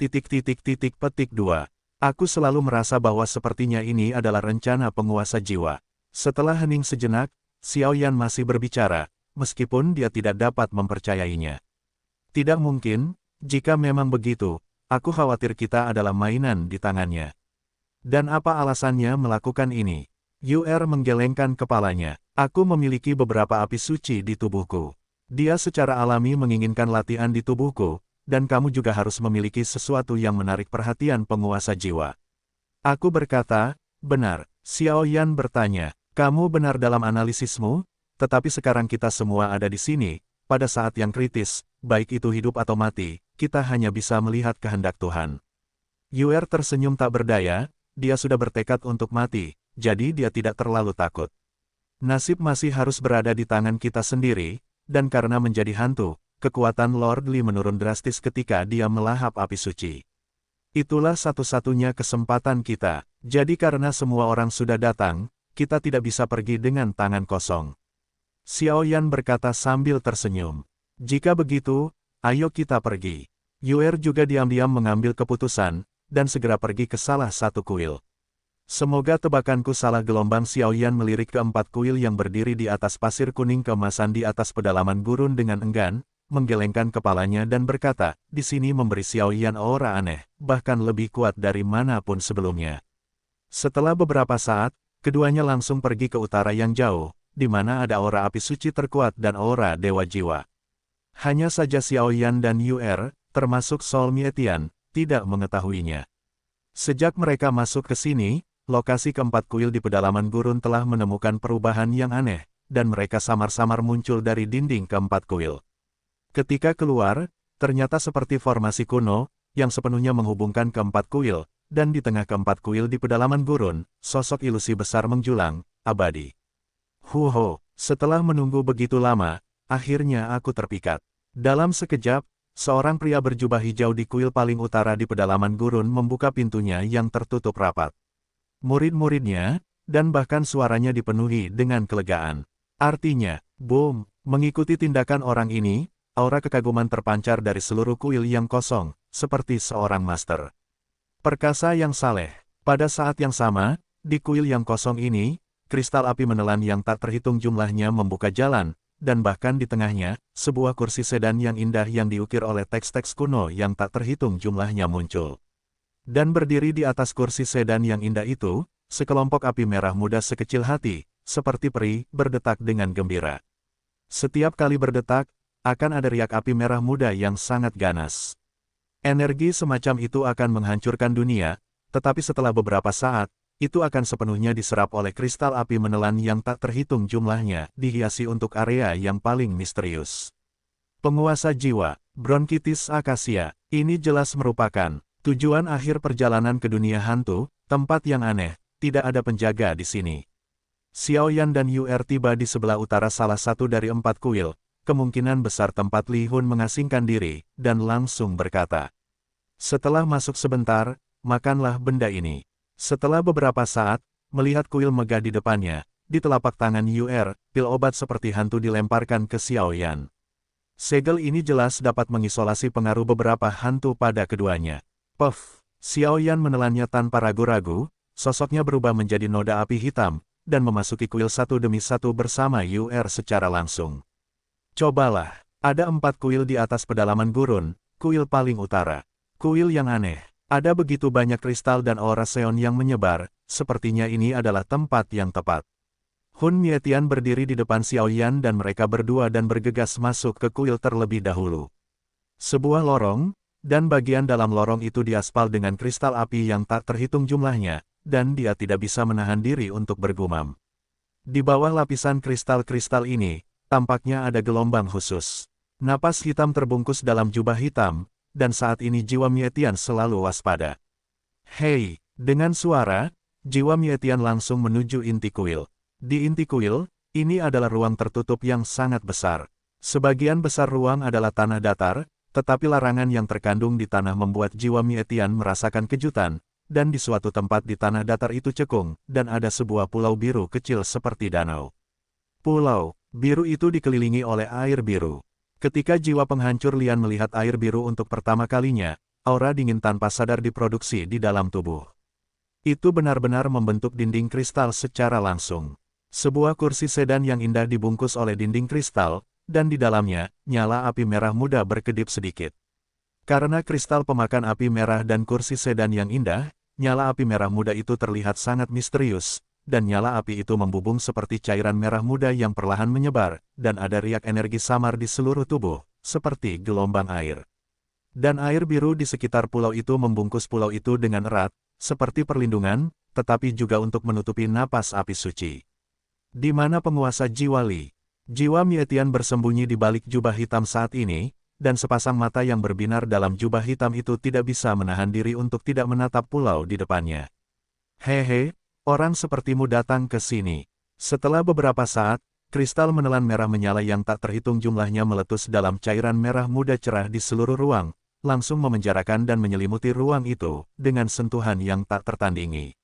Aku selalu merasa bahwa sepertinya ini adalah rencana penguasa jiwa. Setelah hening sejenak, Xiao Yan masih berbicara, meskipun dia tidak dapat mempercayainya. Tidak mungkin, jika memang begitu, aku khawatir kita adalah mainan di tangannya. Dan apa alasannya melakukan ini? UR menggelengkan kepalanya. Aku memiliki beberapa api suci di tubuhku. Dia secara alami menginginkan latihan di tubuhku, dan kamu juga harus memiliki sesuatu yang menarik perhatian penguasa jiwa. Aku berkata, benar. Xiao Yan bertanya, kamu benar dalam analisismu, tetapi sekarang kita semua ada di sini, pada saat yang kritis, baik itu hidup atau mati, kita hanya bisa melihat kehendak Tuhan. UR tersenyum tak berdaya, dia sudah bertekad untuk mati, jadi dia tidak terlalu takut. Nasib masih harus berada di tangan kita sendiri, dan karena menjadi hantu, kekuatan Lord Li menurun drastis ketika dia melahap api suci. Itulah satu-satunya kesempatan kita, jadi karena semua orang sudah datang, kita tidak bisa pergi dengan tangan kosong. Xiao Yan berkata sambil tersenyum. Jika begitu, ayo kita pergi. UR juga diam-diam mengambil keputusan, dan segera pergi ke salah satu kuil. Semoga tebakanku salah. Gelombang Xiao Yan melirik ke 4 kuil yang berdiri di atas pasir kuning keemasan di atas pedalaman gurun dengan enggan, menggelengkan kepalanya dan berkata, di sini memberi Xiao Yan aura aneh, bahkan lebih kuat dari manapun sebelumnya. Setelah beberapa saat, keduanya langsung pergi ke utara yang jauh, di mana ada aura api suci terkuat dan aura dewa jiwa. Hanya saja Xiao Yan dan UR, termasuk Sol Mietian, tidak mengetahuinya. Sejak mereka masuk ke sini, lokasi keempat kuil di pedalaman gurun telah menemukan perubahan yang aneh, dan mereka samar-samar muncul dari dinding keempat kuil. Ketika keluar, ternyata seperti formasi kuno, yang sepenuhnya menghubungkan keempat kuil, dan di tengah keempat kuil di pedalaman gurun, sosok ilusi besar menjulang, abadi. Huho, setelah menunggu begitu lama, akhirnya aku terpikat. Dalam sekejap, seorang pria berjubah hijau di kuil paling utara di pedalaman gurun membuka pintunya yang tertutup rapat. Murid-muridnya, dan bahkan suaranya dipenuhi dengan kelegaan. Artinya, boom, mengikuti tindakan orang ini, aura kekaguman terpancar dari seluruh kuil yang kosong, seperti seorang master. Perkasa yang saleh. Pada saat yang sama, di kuil yang kosong ini, kristal api menelan yang tak terhitung jumlahnya membuka jalan, dan bahkan di tengahnya, sebuah kursi sedan yang indah yang diukir oleh teks-teks kuno yang tak terhitung jumlahnya muncul. Dan berdiri di atas kursi sedan yang indah itu, sekelompok api merah muda sekecil hati, seperti peri, berdetak dengan gembira. Setiap kali berdetak, akan ada riak api merah muda yang sangat ganas. Energi semacam itu akan menghancurkan dunia, tetapi setelah beberapa saat, itu akan sepenuhnya diserap oleh kristal api menelan yang tak terhitung jumlahnya, dihiasi untuk area yang paling misterius. Penguasa jiwa, bronkitis akasia, ini jelas merupakan tujuan akhir perjalanan ke dunia hantu, tempat yang aneh, tidak ada penjaga di sini. Xiao Yan dan UR tiba di sebelah utara salah satu dari 4 kuil, kemungkinan besar tempat Li Hun mengasingkan diri, dan langsung berkata, setelah masuk sebentar, makanlah benda ini. Setelah beberapa saat, melihat kuil megah di depannya, di telapak tangan UR, pil obat seperti hantu dilemparkan ke Xiao Yan. Segel ini jelas dapat mengisolasi pengaruh beberapa hantu pada keduanya. Puff! Xiao Yan menelannya tanpa ragu-ragu, sosoknya berubah menjadi noda api hitam, dan memasuki kuil satu demi satu bersama UR secara langsung. Cobalah, ada 4 kuil di atas pedalaman gurun, kuil paling utara. Kuil yang aneh. Ada begitu banyak kristal dan aura seon yang menyebar, sepertinya ini adalah tempat yang tepat. Hun Mietian berdiri di depan Xiao Yan dan mereka berdua dan bergegas masuk ke kuil terlebih dahulu. Sebuah lorong, dan bagian dalam lorong itu diaspal dengan kristal api yang tak terhitung jumlahnya, dan dia tidak bisa menahan diri untuk bergumam. Di bawah lapisan kristal-kristal ini, tampaknya ada gelombang khusus. Napas hitam terbungkus dalam jubah hitam, dan saat ini jiwa Mietian selalu waspada. Hei, dengan suara, jiwa Mietian langsung menuju inti kuil. Di inti kuil, ini adalah ruang tertutup yang sangat besar. Sebagian besar ruang adalah tanah datar, tetapi larangan yang terkandung di tanah membuat jiwa Mietian merasakan kejutan, dan di suatu tempat di tanah datar itu cekung, dan ada sebuah pulau biru kecil seperti danau. Pulau, Biru itu dikelilingi oleh air biru. Ketika jiwa penghancur lian melihat air biru untuk pertama kalinya, aura dingin tanpa sadar diproduksi di dalam tubuh. Itu benar-benar membentuk dinding kristal secara langsung. Sebuah kursi sedan yang indah dibungkus oleh dinding kristal, dan di dalamnya, nyala api merah muda berkedip sedikit. Karena kristal pemakan api merah dan kursi sedan yang indah, nyala api merah muda itu terlihat sangat misterius, dan nyala api itu membubung seperti cairan merah muda yang perlahan menyebar, dan ada riak energi samar di seluruh tubuh, seperti gelombang air. Dan air biru di sekitar pulau itu membungkus pulau itu dengan erat, seperti perlindungan, tetapi juga untuk menutupi napas api suci. Di mana penguasa jiwa Li? Jiwa Mietian bersembunyi di balik jubah hitam saat ini, dan sepasang mata yang berbinar dalam jubah hitam itu tidak bisa menahan diri untuk tidak menatap pulau di depannya. Hehe, orang sepertimu datang ke sini. Setelah beberapa saat, kristal menelan merah menyala yang tak terhitung jumlahnya meletus dalam cairan merah muda cerah di seluruh ruang, langsung memenjarakan dan menyelimuti ruang itu, dengan sentuhan yang tak tertandingi.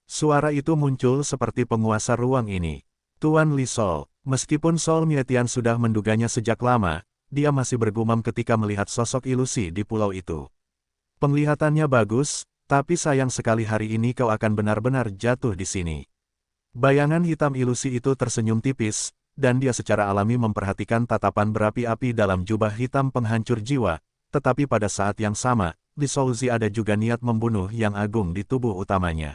Suara itu muncul seperti penguasa ruang ini. Tuan Li Sol, meskipun Sol Mietian sudah menduganya sejak lama, dia masih bergumam ketika melihat sosok ilusi di pulau itu. Penglihatannya bagus, tapi sayang sekali hari ini kau akan benar-benar jatuh di sini. Bayangan hitam ilusi itu tersenyum tipis, dan dia secara alami memperhatikan tatapan berapi-api dalam jubah hitam penghancur jiwa, tetapi pada saat yang sama, di Solzi ada juga niat membunuh yang agung di tubuh utamanya.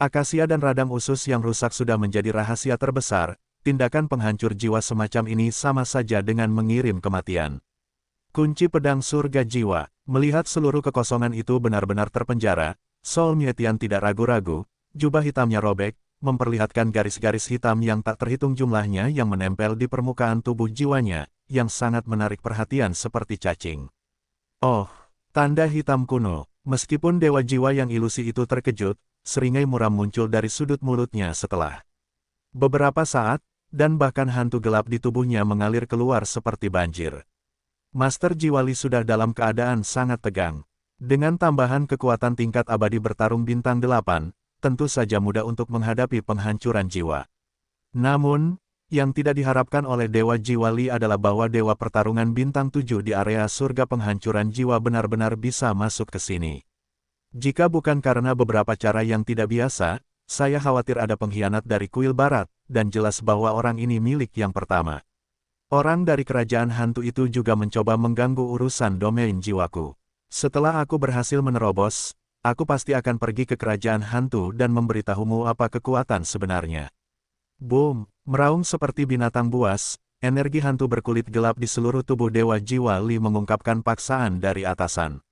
Akasia dan radang usus yang rusak sudah menjadi rahasia terbesar, tindakan penghancur jiwa semacam ini sama saja dengan mengirim kematian. Kunci pedang surga jiwa, melihat seluruh kekosongan itu benar-benar terpenjara, Sol Mietian tidak ragu-ragu, jubah hitamnya robek, memperlihatkan garis-garis hitam yang tak terhitung jumlahnya yang menempel di permukaan tubuh jiwanya, yang sangat menarik perhatian seperti cacing. Oh, tanda hitam kuno, meskipun dewa jiwa yang ilusi itu terkejut, seringai muram muncul dari sudut mulutnya setelah beberapa saat, dan bahkan hantu gelap di tubuhnya mengalir keluar seperti banjir. Master Jiwa Li sudah dalam keadaan sangat tegang. Dengan tambahan kekuatan tingkat abadi bertarung bintang 8, tentu saja mudah untuk menghadapi penghancuran jiwa. Namun, yang tidak diharapkan oleh Dewa Jiwa Li adalah bahwa Dewa Pertarungan Bintang 7 di area surga penghancuran jiwa benar-benar bisa masuk ke sini. Jika bukan karena beberapa cara yang tidak biasa, saya khawatir ada pengkhianat dari kuil barat, dan jelas bahwa orang ini milik yang pertama. Orang dari kerajaan hantu itu juga mencoba mengganggu urusan domain jiwaku. Setelah aku berhasil menerobos, aku pasti akan pergi ke kerajaan hantu dan memberitahumu apa kekuatan sebenarnya. Boom, meraung seperti binatang buas, energi hantu berkulit gelap di seluruh tubuh Dewa Jiwa Li mengungkapkan paksaan dari atasan.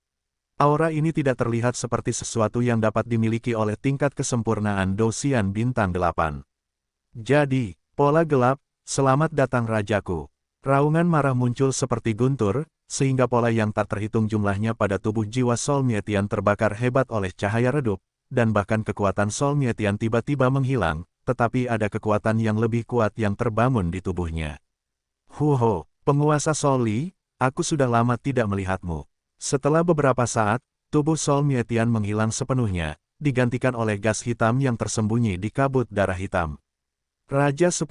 Aura ini tidak terlihat seperti sesuatu yang dapat dimiliki oleh tingkat kesempurnaan Dosian Bintang 8. Jadi, pola gelap, selamat datang rajaku. Raungan marah muncul seperti guntur, sehingga pola yang tak terhitung jumlahnya pada tubuh jiwa Sol Mietian terbakar hebat oleh cahaya redup, dan bahkan kekuatan Sol Mietian tiba-tiba menghilang, tetapi ada kekuatan yang lebih kuat yang terbangun di tubuhnya. Huho, penguasa Sol Li, aku sudah lama tidak melihatmu. Setelah beberapa saat, tubuh Sol Mietian menghilang sepenuhnya, digantikan oleh gas hitam yang tersembunyi di kabut darah hitam. Raja 10.000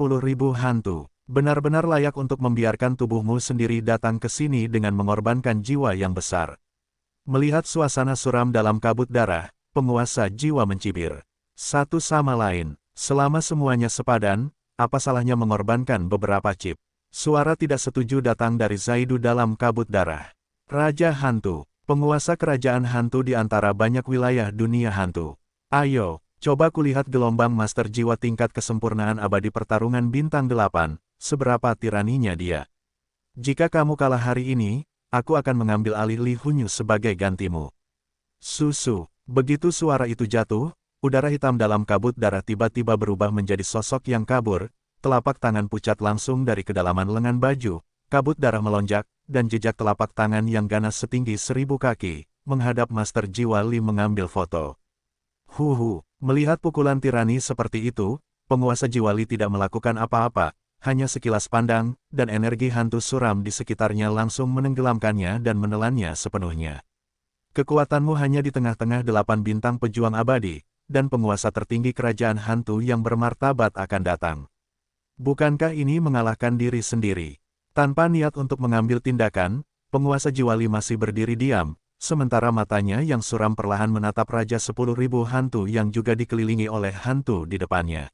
hantu, benar-benar layak untuk membiarkan tubuhmu sendiri datang ke sini dengan mengorbankan jiwa yang besar. Melihat suasana suram dalam kabut darah, penguasa jiwa mencibir. Satu sama lain, selama semuanya sepadan, apa salahnya mengorbankan beberapa chip? Suara tidak setuju datang dari Zaidu dalam kabut darah. Raja hantu, penguasa kerajaan hantu di antara banyak wilayah dunia hantu. Ayo, coba kulihat gelombang master jiwa tingkat kesempurnaan abadi pertarungan bintang 8, seberapa tiraninya dia. Jika kamu kalah hari ini, aku akan mengambil alih Li Hunyu sebagai gantimu. Susu, begitu suara itu jatuh, udara hitam dalam kabut darah tiba-tiba berubah menjadi sosok yang kabur, telapak tangan pucat langsung dari kedalaman lengan baju, kabut darah melonjak, dan jejak telapak tangan yang ganas setinggi 1000 kaki, menghadap Master Jiwa Li mengambil foto. Melihat pukulan tirani seperti itu, penguasa Jiwa Li tidak melakukan apa-apa, hanya sekilas pandang, dan energi hantu suram di sekitarnya langsung menenggelamkannya dan menelannya sepenuhnya. Kekuatanmu hanya di tengah-tengah 8 bintang pejuang abadi, dan penguasa tertinggi kerajaan hantu yang bermartabat akan datang. Bukankah ini mengalahkan diri sendiri? Tanpa niat untuk mengambil tindakan, penguasa Jiwali masih berdiri diam, sementara matanya yang suram perlahan menatap Raja 10.000 hantu yang juga dikelilingi oleh hantu di depannya.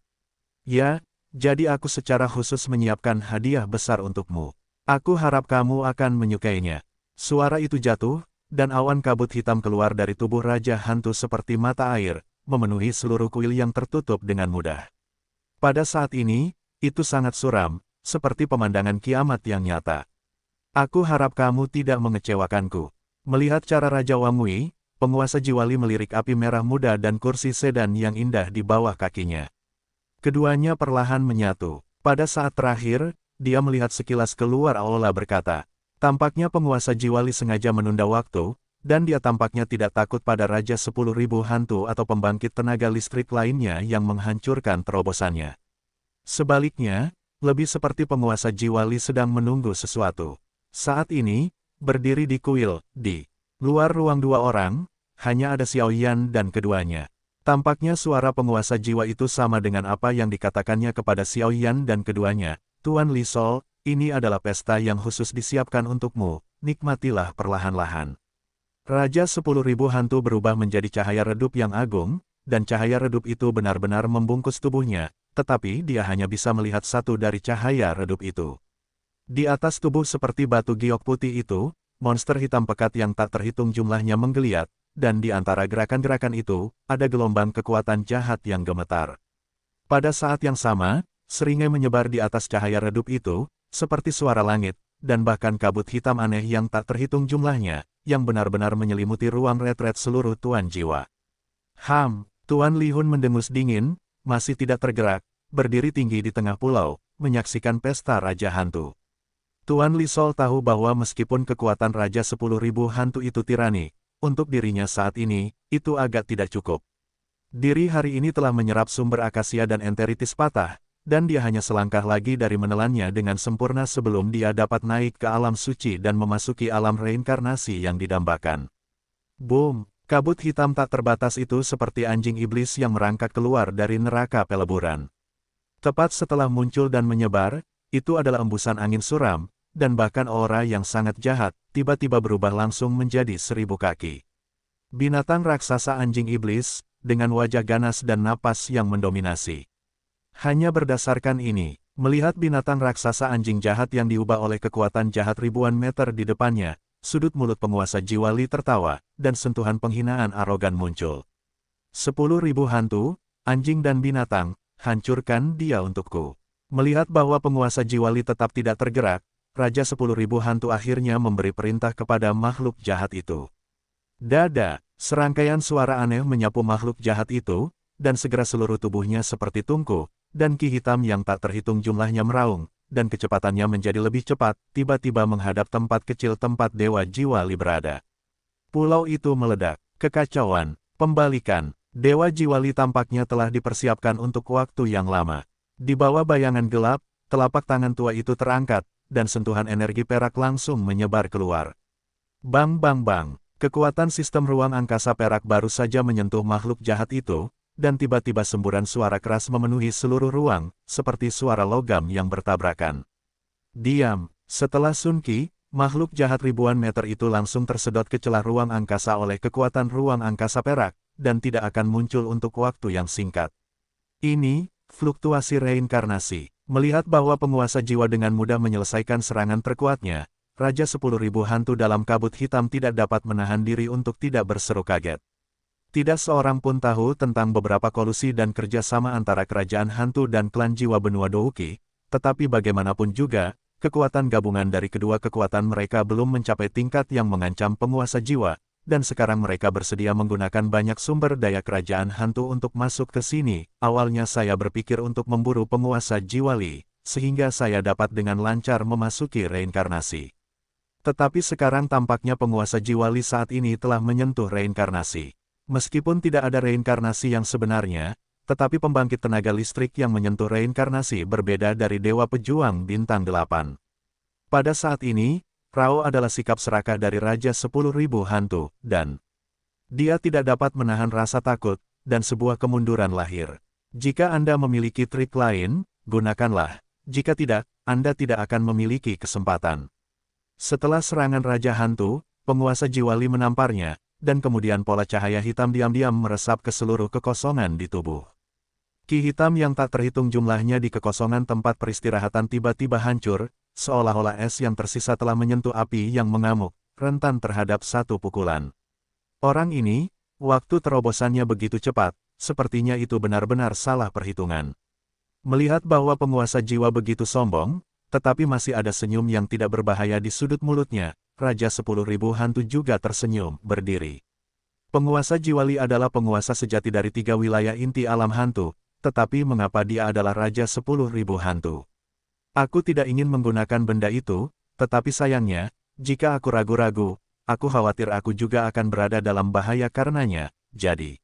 Ya, jadi aku secara khusus menyiapkan hadiah besar untukmu. Aku harap kamu akan menyukainya. Suara itu jatuh, dan awan kabut hitam keluar dari tubuh Raja Hantu seperti mata air, memenuhi seluruh kuil yang tertutup dengan mudah. Pada saat ini, itu sangat suram, seperti pemandangan kiamat yang nyata. Aku harap kamu tidak mengecewakanku. Melihat cara Raja Wang Wei, penguasa Jiwali melirik api merah muda dan kursi sedan yang indah di bawah kakinya. Keduanya perlahan menyatu. Pada saat terakhir, dia melihat sekilas keluar aula berkata, tampaknya penguasa Jiwali sengaja menunda waktu, dan dia tampaknya tidak takut pada Raja 10.000 hantu atau pembangkit tenaga listrik lainnya yang menghancurkan terobosannya. Sebaliknya, lebih seperti penguasa Jiwali sedang menunggu sesuatu. Saat ini, berdiri di kuil, di luar ruang dua orang, hanya ada Xiao Yan dan keduanya. Tampaknya suara penguasa jiwa itu sama dengan apa yang dikatakannya kepada Xiao Yan dan keduanya. Tuan Li Sol, ini adalah pesta yang khusus disiapkan untukmu, nikmatilah perlahan-lahan. Raja 10.000 hantu berubah menjadi cahaya redup yang agung, dan cahaya redup itu benar-benar membungkus tubuhnya, tetapi dia hanya bisa melihat satu dari cahaya redup itu. Di atas tubuh seperti batu giok putih itu, monster hitam pekat yang tak terhitung jumlahnya menggeliat, dan di antara gerakan-gerakan itu, ada gelombang kekuatan jahat yang gemetar. Pada saat yang sama, seringai menyebar di atas cahaya redup itu, seperti suara langit, dan bahkan kabut hitam aneh yang tak terhitung jumlahnya, yang benar-benar menyelimuti ruang retret seluruh Tuan Jiwa. Tuan Li Hun mendengus dingin, masih tidak tergerak, berdiri tinggi di tengah pulau, menyaksikan pesta Raja Hantu. Tuan Li Sol tahu bahwa meskipun kekuatan Raja 10.000 hantu itu tirani, untuk dirinya saat ini, itu agak tidak cukup. Diri hari ini telah menyerap sumber akasia dan enteritis patah, dan dia hanya selangkah lagi dari menelannya dengan sempurna sebelum dia dapat naik ke alam suci dan memasuki alam reinkarnasi yang didambakan. Boom! Kabut hitam tak terbatas itu seperti anjing iblis yang merangkak keluar dari neraka peleburan. Tepat setelah muncul dan menyebar, itu adalah embusan angin suram, dan bahkan aura yang sangat jahat, tiba-tiba berubah langsung menjadi 1000 kaki. Binatang raksasa anjing iblis, dengan wajah ganas dan napas yang mendominasi. Hanya berdasarkan ini, melihat binatang raksasa anjing jahat yang diubah oleh kekuatan jahat ribuan meter di depannya, sudut mulut penguasa Jiwali tertawa, dan sentuhan penghinaan arogan muncul. 10.000 hantu, anjing dan binatang, hancurkan dia untukku. Melihat bahwa penguasa Jiwali tetap tidak tergerak, Raja 10.000 hantu akhirnya memberi perintah kepada makhluk jahat itu. Dada, serangkaian suara aneh menyapu makhluk jahat itu, dan segera seluruh tubuhnya seperti tungku, dan ki hitam yang tak terhitung jumlahnya meraung, dan kecepatannya menjadi lebih cepat, tiba-tiba menghadap tempat kecil tempat Dewa Jiwali berada. Pulau itu meledak, kekacauan, pembalikan, Dewa Jiwali tampaknya telah dipersiapkan untuk waktu yang lama. Di bawah bayangan gelap, telapak tangan tua itu terangkat, dan sentuhan energi perak langsung menyebar keluar. Bang bang bang, kekuatan sistem ruang angkasa perak baru saja menyentuh makhluk jahat itu, dan tiba-tiba semburan suara keras memenuhi seluruh ruang, seperti suara logam yang bertabrakan. Diam, setelah Sun Qi, makhluk jahat ribuan meter itu langsung tersedot ke celah ruang angkasa oleh kekuatan ruang angkasa perak, dan tidak akan muncul untuk waktu yang singkat. Ini, fluktuasi reinkarnasi. Melihat bahwa penguasa jiwa dengan mudah menyelesaikan serangan terkuatnya, Raja 10.000 hantu dalam kabut hitam tidak dapat menahan diri untuk tidak berseru kaget. Tidak seorang pun tahu tentang beberapa kolusi dan kerjasama antara kerajaan hantu dan klan jiwa benua Douki, tetapi bagaimanapun juga, kekuatan gabungan dari kedua kekuatan mereka belum mencapai tingkat yang mengancam penguasa jiwa, dan sekarang mereka bersedia menggunakan banyak sumber daya kerajaan hantu untuk masuk ke sini. Awalnya saya berpikir untuk memburu penguasa Jiwali, sehingga saya dapat dengan lancar memasuki reinkarnasi. Tetapi sekarang tampaknya penguasa Jiwali saat ini telah menyentuh reinkarnasi. Meskipun tidak ada reinkarnasi yang sebenarnya, tetapi pembangkit tenaga listrik yang menyentuh reinkarnasi berbeda dari Dewa Pejuang Bintang 8. Pada saat ini, Rao adalah sikap serakah dari Raja 10.000 hantu, dan dia tidak dapat menahan rasa takut, dan sebuah kemunduran lahir. Jika Anda memiliki trik lain, gunakanlah. jika tidak, Anda tidak akan memiliki kesempatan. Setelah serangan Raja Hantu, penguasa Jiwali menamparnya, dan kemudian pola cahaya hitam diam-diam meresap ke seluruh kekosongan di tubuh. Ki hitam yang tak terhitung jumlahnya di kekosongan tempat peristirahatan tiba-tiba hancur, seolah-olah es yang tersisa telah menyentuh api yang mengamuk, rentan terhadap satu pukulan. Orang ini, waktu terobosannya begitu cepat, sepertinya itu benar-benar salah perhitungan. Melihat bahwa penguasa jiwa begitu sombong, tetapi masih ada senyum yang tidak berbahaya di sudut mulutnya, Raja 10.000 Hantu juga tersenyum, berdiri. Penguasa Jiwali adalah penguasa sejati dari 3 wilayah inti alam hantu, tetapi mengapa dia adalah Raja 10.000 Hantu? Aku tidak ingin menggunakan benda itu, tetapi sayangnya, jika aku ragu-ragu, aku khawatir aku juga akan berada dalam bahaya karenanya, jadi.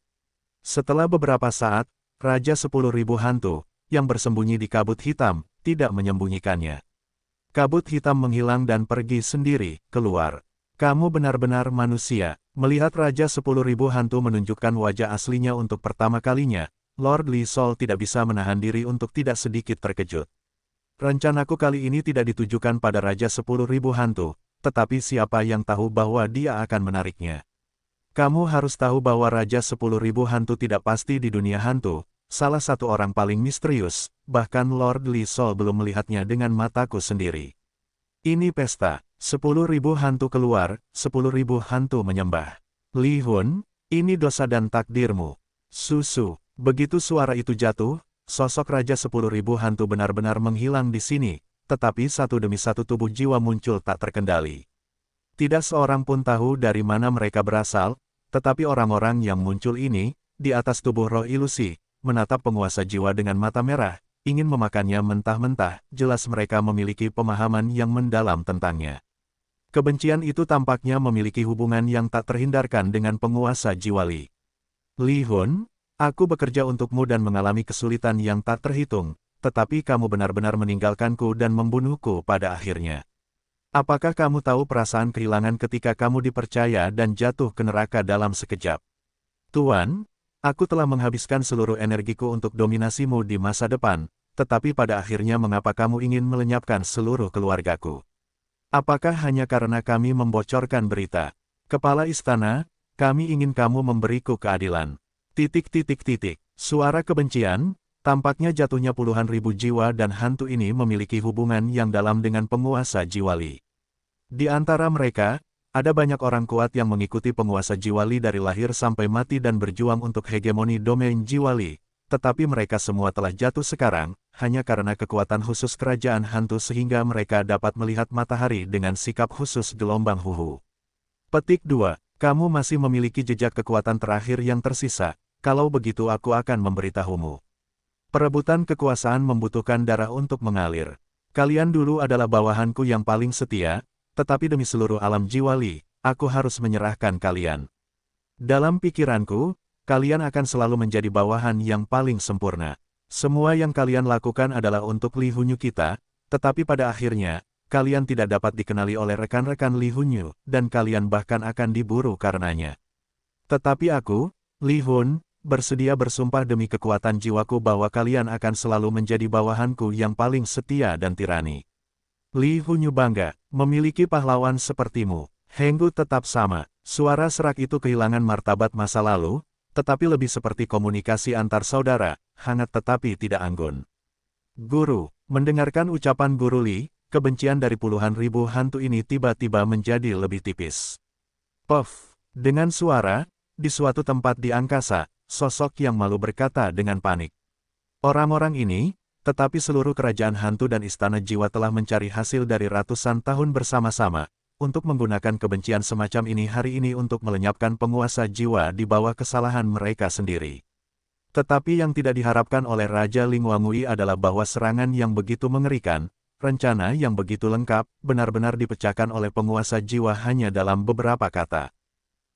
Setelah beberapa saat, Raja 10.000 Hantu, yang bersembunyi di kabut hitam, tidak menyembunyikannya. Kabut hitam menghilang dan pergi sendiri, keluar. Kamu benar-benar manusia. Melihat Raja 10.000 Hantu menunjukkan wajah aslinya untuk pertama kalinya, Lord Li Sol tidak bisa menahan diri untuk tidak sedikit terkejut. Rencanaku kali ini tidak ditujukan pada Raja 10.000 Hantu, tetapi siapa yang tahu bahwa dia akan menariknya. Kamu harus tahu bahwa Raja 10.000 Hantu tidak pasti di dunia hantu, salah satu orang paling misterius, bahkan Lord Li Sol belum melihatnya dengan mataku sendiri. Ini pesta, 10.000 hantu keluar, 10.000 hantu menyembah. Li Hun, ini dosa dan takdirmu. Susu, begitu suara itu jatuh, sosok Raja 10.000 Hantu benar-benar menghilang di sini, tetapi satu demi satu tubuh jiwa muncul tak terkendali. Tidak seorang pun tahu dari mana mereka berasal, tetapi orang-orang yang muncul ini, di atas tubuh roh ilusi, menatap penguasa jiwa dengan mata merah, ingin memakannya mentah-mentah, jelas mereka memiliki pemahaman yang mendalam tentangnya. Kebencian itu tampaknya memiliki hubungan yang tak terhindarkan dengan penguasa Jiwali. Li Hun, aku bekerja untukmu dan mengalami kesulitan yang tak terhitung, tetapi kamu benar-benar meninggalkanku dan membunuhku pada akhirnya. Apakah kamu tahu perasaan kehilangan ketika kamu dipercaya dan jatuh ke neraka dalam sekejap? Tuan, aku telah menghabiskan seluruh energiku untuk dominasimu di masa depan, tetapi pada akhirnya mengapa kamu ingin melenyapkan seluruh keluargaku? Apakah hanya karena kami membocorkan berita? Kepala istana, kami ingin kamu memberiku keadilan. Suara kebencian, tampaknya jatuhnya puluhan ribu jiwa dan hantu ini memiliki hubungan yang dalam dengan penguasa Jiwali. Di antara mereka, ada banyak orang kuat yang mengikuti penguasa Jiwali dari lahir sampai mati dan berjuang untuk hegemoni domain Jiwali, tetapi mereka semua telah jatuh sekarang, hanya karena kekuatan khusus kerajaan hantu sehingga mereka dapat melihat matahari dengan sikap khusus gelombang huhu. Petik 2. Kamu masih memiliki jejak kekuatan terakhir yang tersisa, kalau begitu aku akan memberitahumu. Perebutan kekuasaan membutuhkan darah untuk mengalir. Kalian dulu adalah bawahanku yang paling setia, tetapi demi seluruh alam Jiwali, aku harus menyerahkan kalian. Dalam pikiranku, kalian akan selalu menjadi bawahan yang paling sempurna. Semua yang kalian lakukan adalah untuk Li Hunyu kita, tetapi pada akhirnya, kalian tidak dapat dikenali oleh rekan-rekan Li Hunyu, dan kalian bahkan akan diburu karenanya. Tetapi aku, Li Hun, bersedia bersumpah demi kekuatan jiwaku bahwa kalian akan selalu menjadi bawahanku yang paling setia dan tirani. Li Hunyu bangga, memiliki pahlawan sepertimu. Henggu tetap sama, suara serak itu kehilangan martabat masa lalu, tetapi lebih seperti komunikasi antar saudara, hangat tetapi tidak anggun. Guru, mendengarkan ucapan Guru Li, kebencian dari puluhan ribu hantu ini tiba-tiba menjadi lebih tipis. Puff, dengan suara, di suatu tempat di angkasa, sosok yang malu berkata dengan panik. Orang-orang ini, tetapi seluruh kerajaan hantu dan istana jiwa telah mencari hasil dari ratusan tahun bersama-sama, untuk menggunakan kebencian semacam ini hari ini untuk melenyapkan penguasa jiwa di bawah kesalahan mereka sendiri. Tetapi yang tidak diharapkan oleh Raja Ling Wangui adalah bahwa serangan yang begitu mengerikan, rencana yang begitu lengkap, benar-benar dipecahkan oleh penguasa jiwa hanya dalam beberapa kata.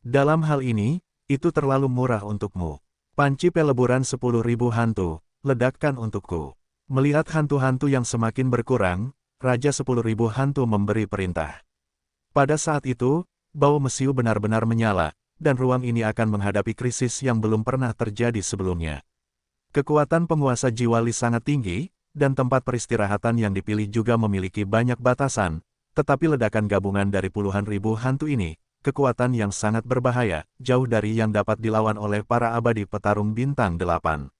Dalam hal ini, itu terlalu murah untukmu. Panci peleburan 10.000 hantu, ledakkan untukku. Melihat hantu-hantu yang semakin berkurang, Raja 10.000 hantu memberi perintah. Pada saat itu, bau mesiu benar-benar menyala, dan ruang ini akan menghadapi krisis yang belum pernah terjadi sebelumnya. Kekuatan penguasa Jiwali sangat tinggi, dan tempat peristirahatan yang dipilih juga memiliki banyak batasan, tetapi ledakan gabungan dari puluhan ribu hantu ini, kekuatan yang sangat berbahaya, jauh dari yang dapat dilawan oleh para abadi petarung bintang 8.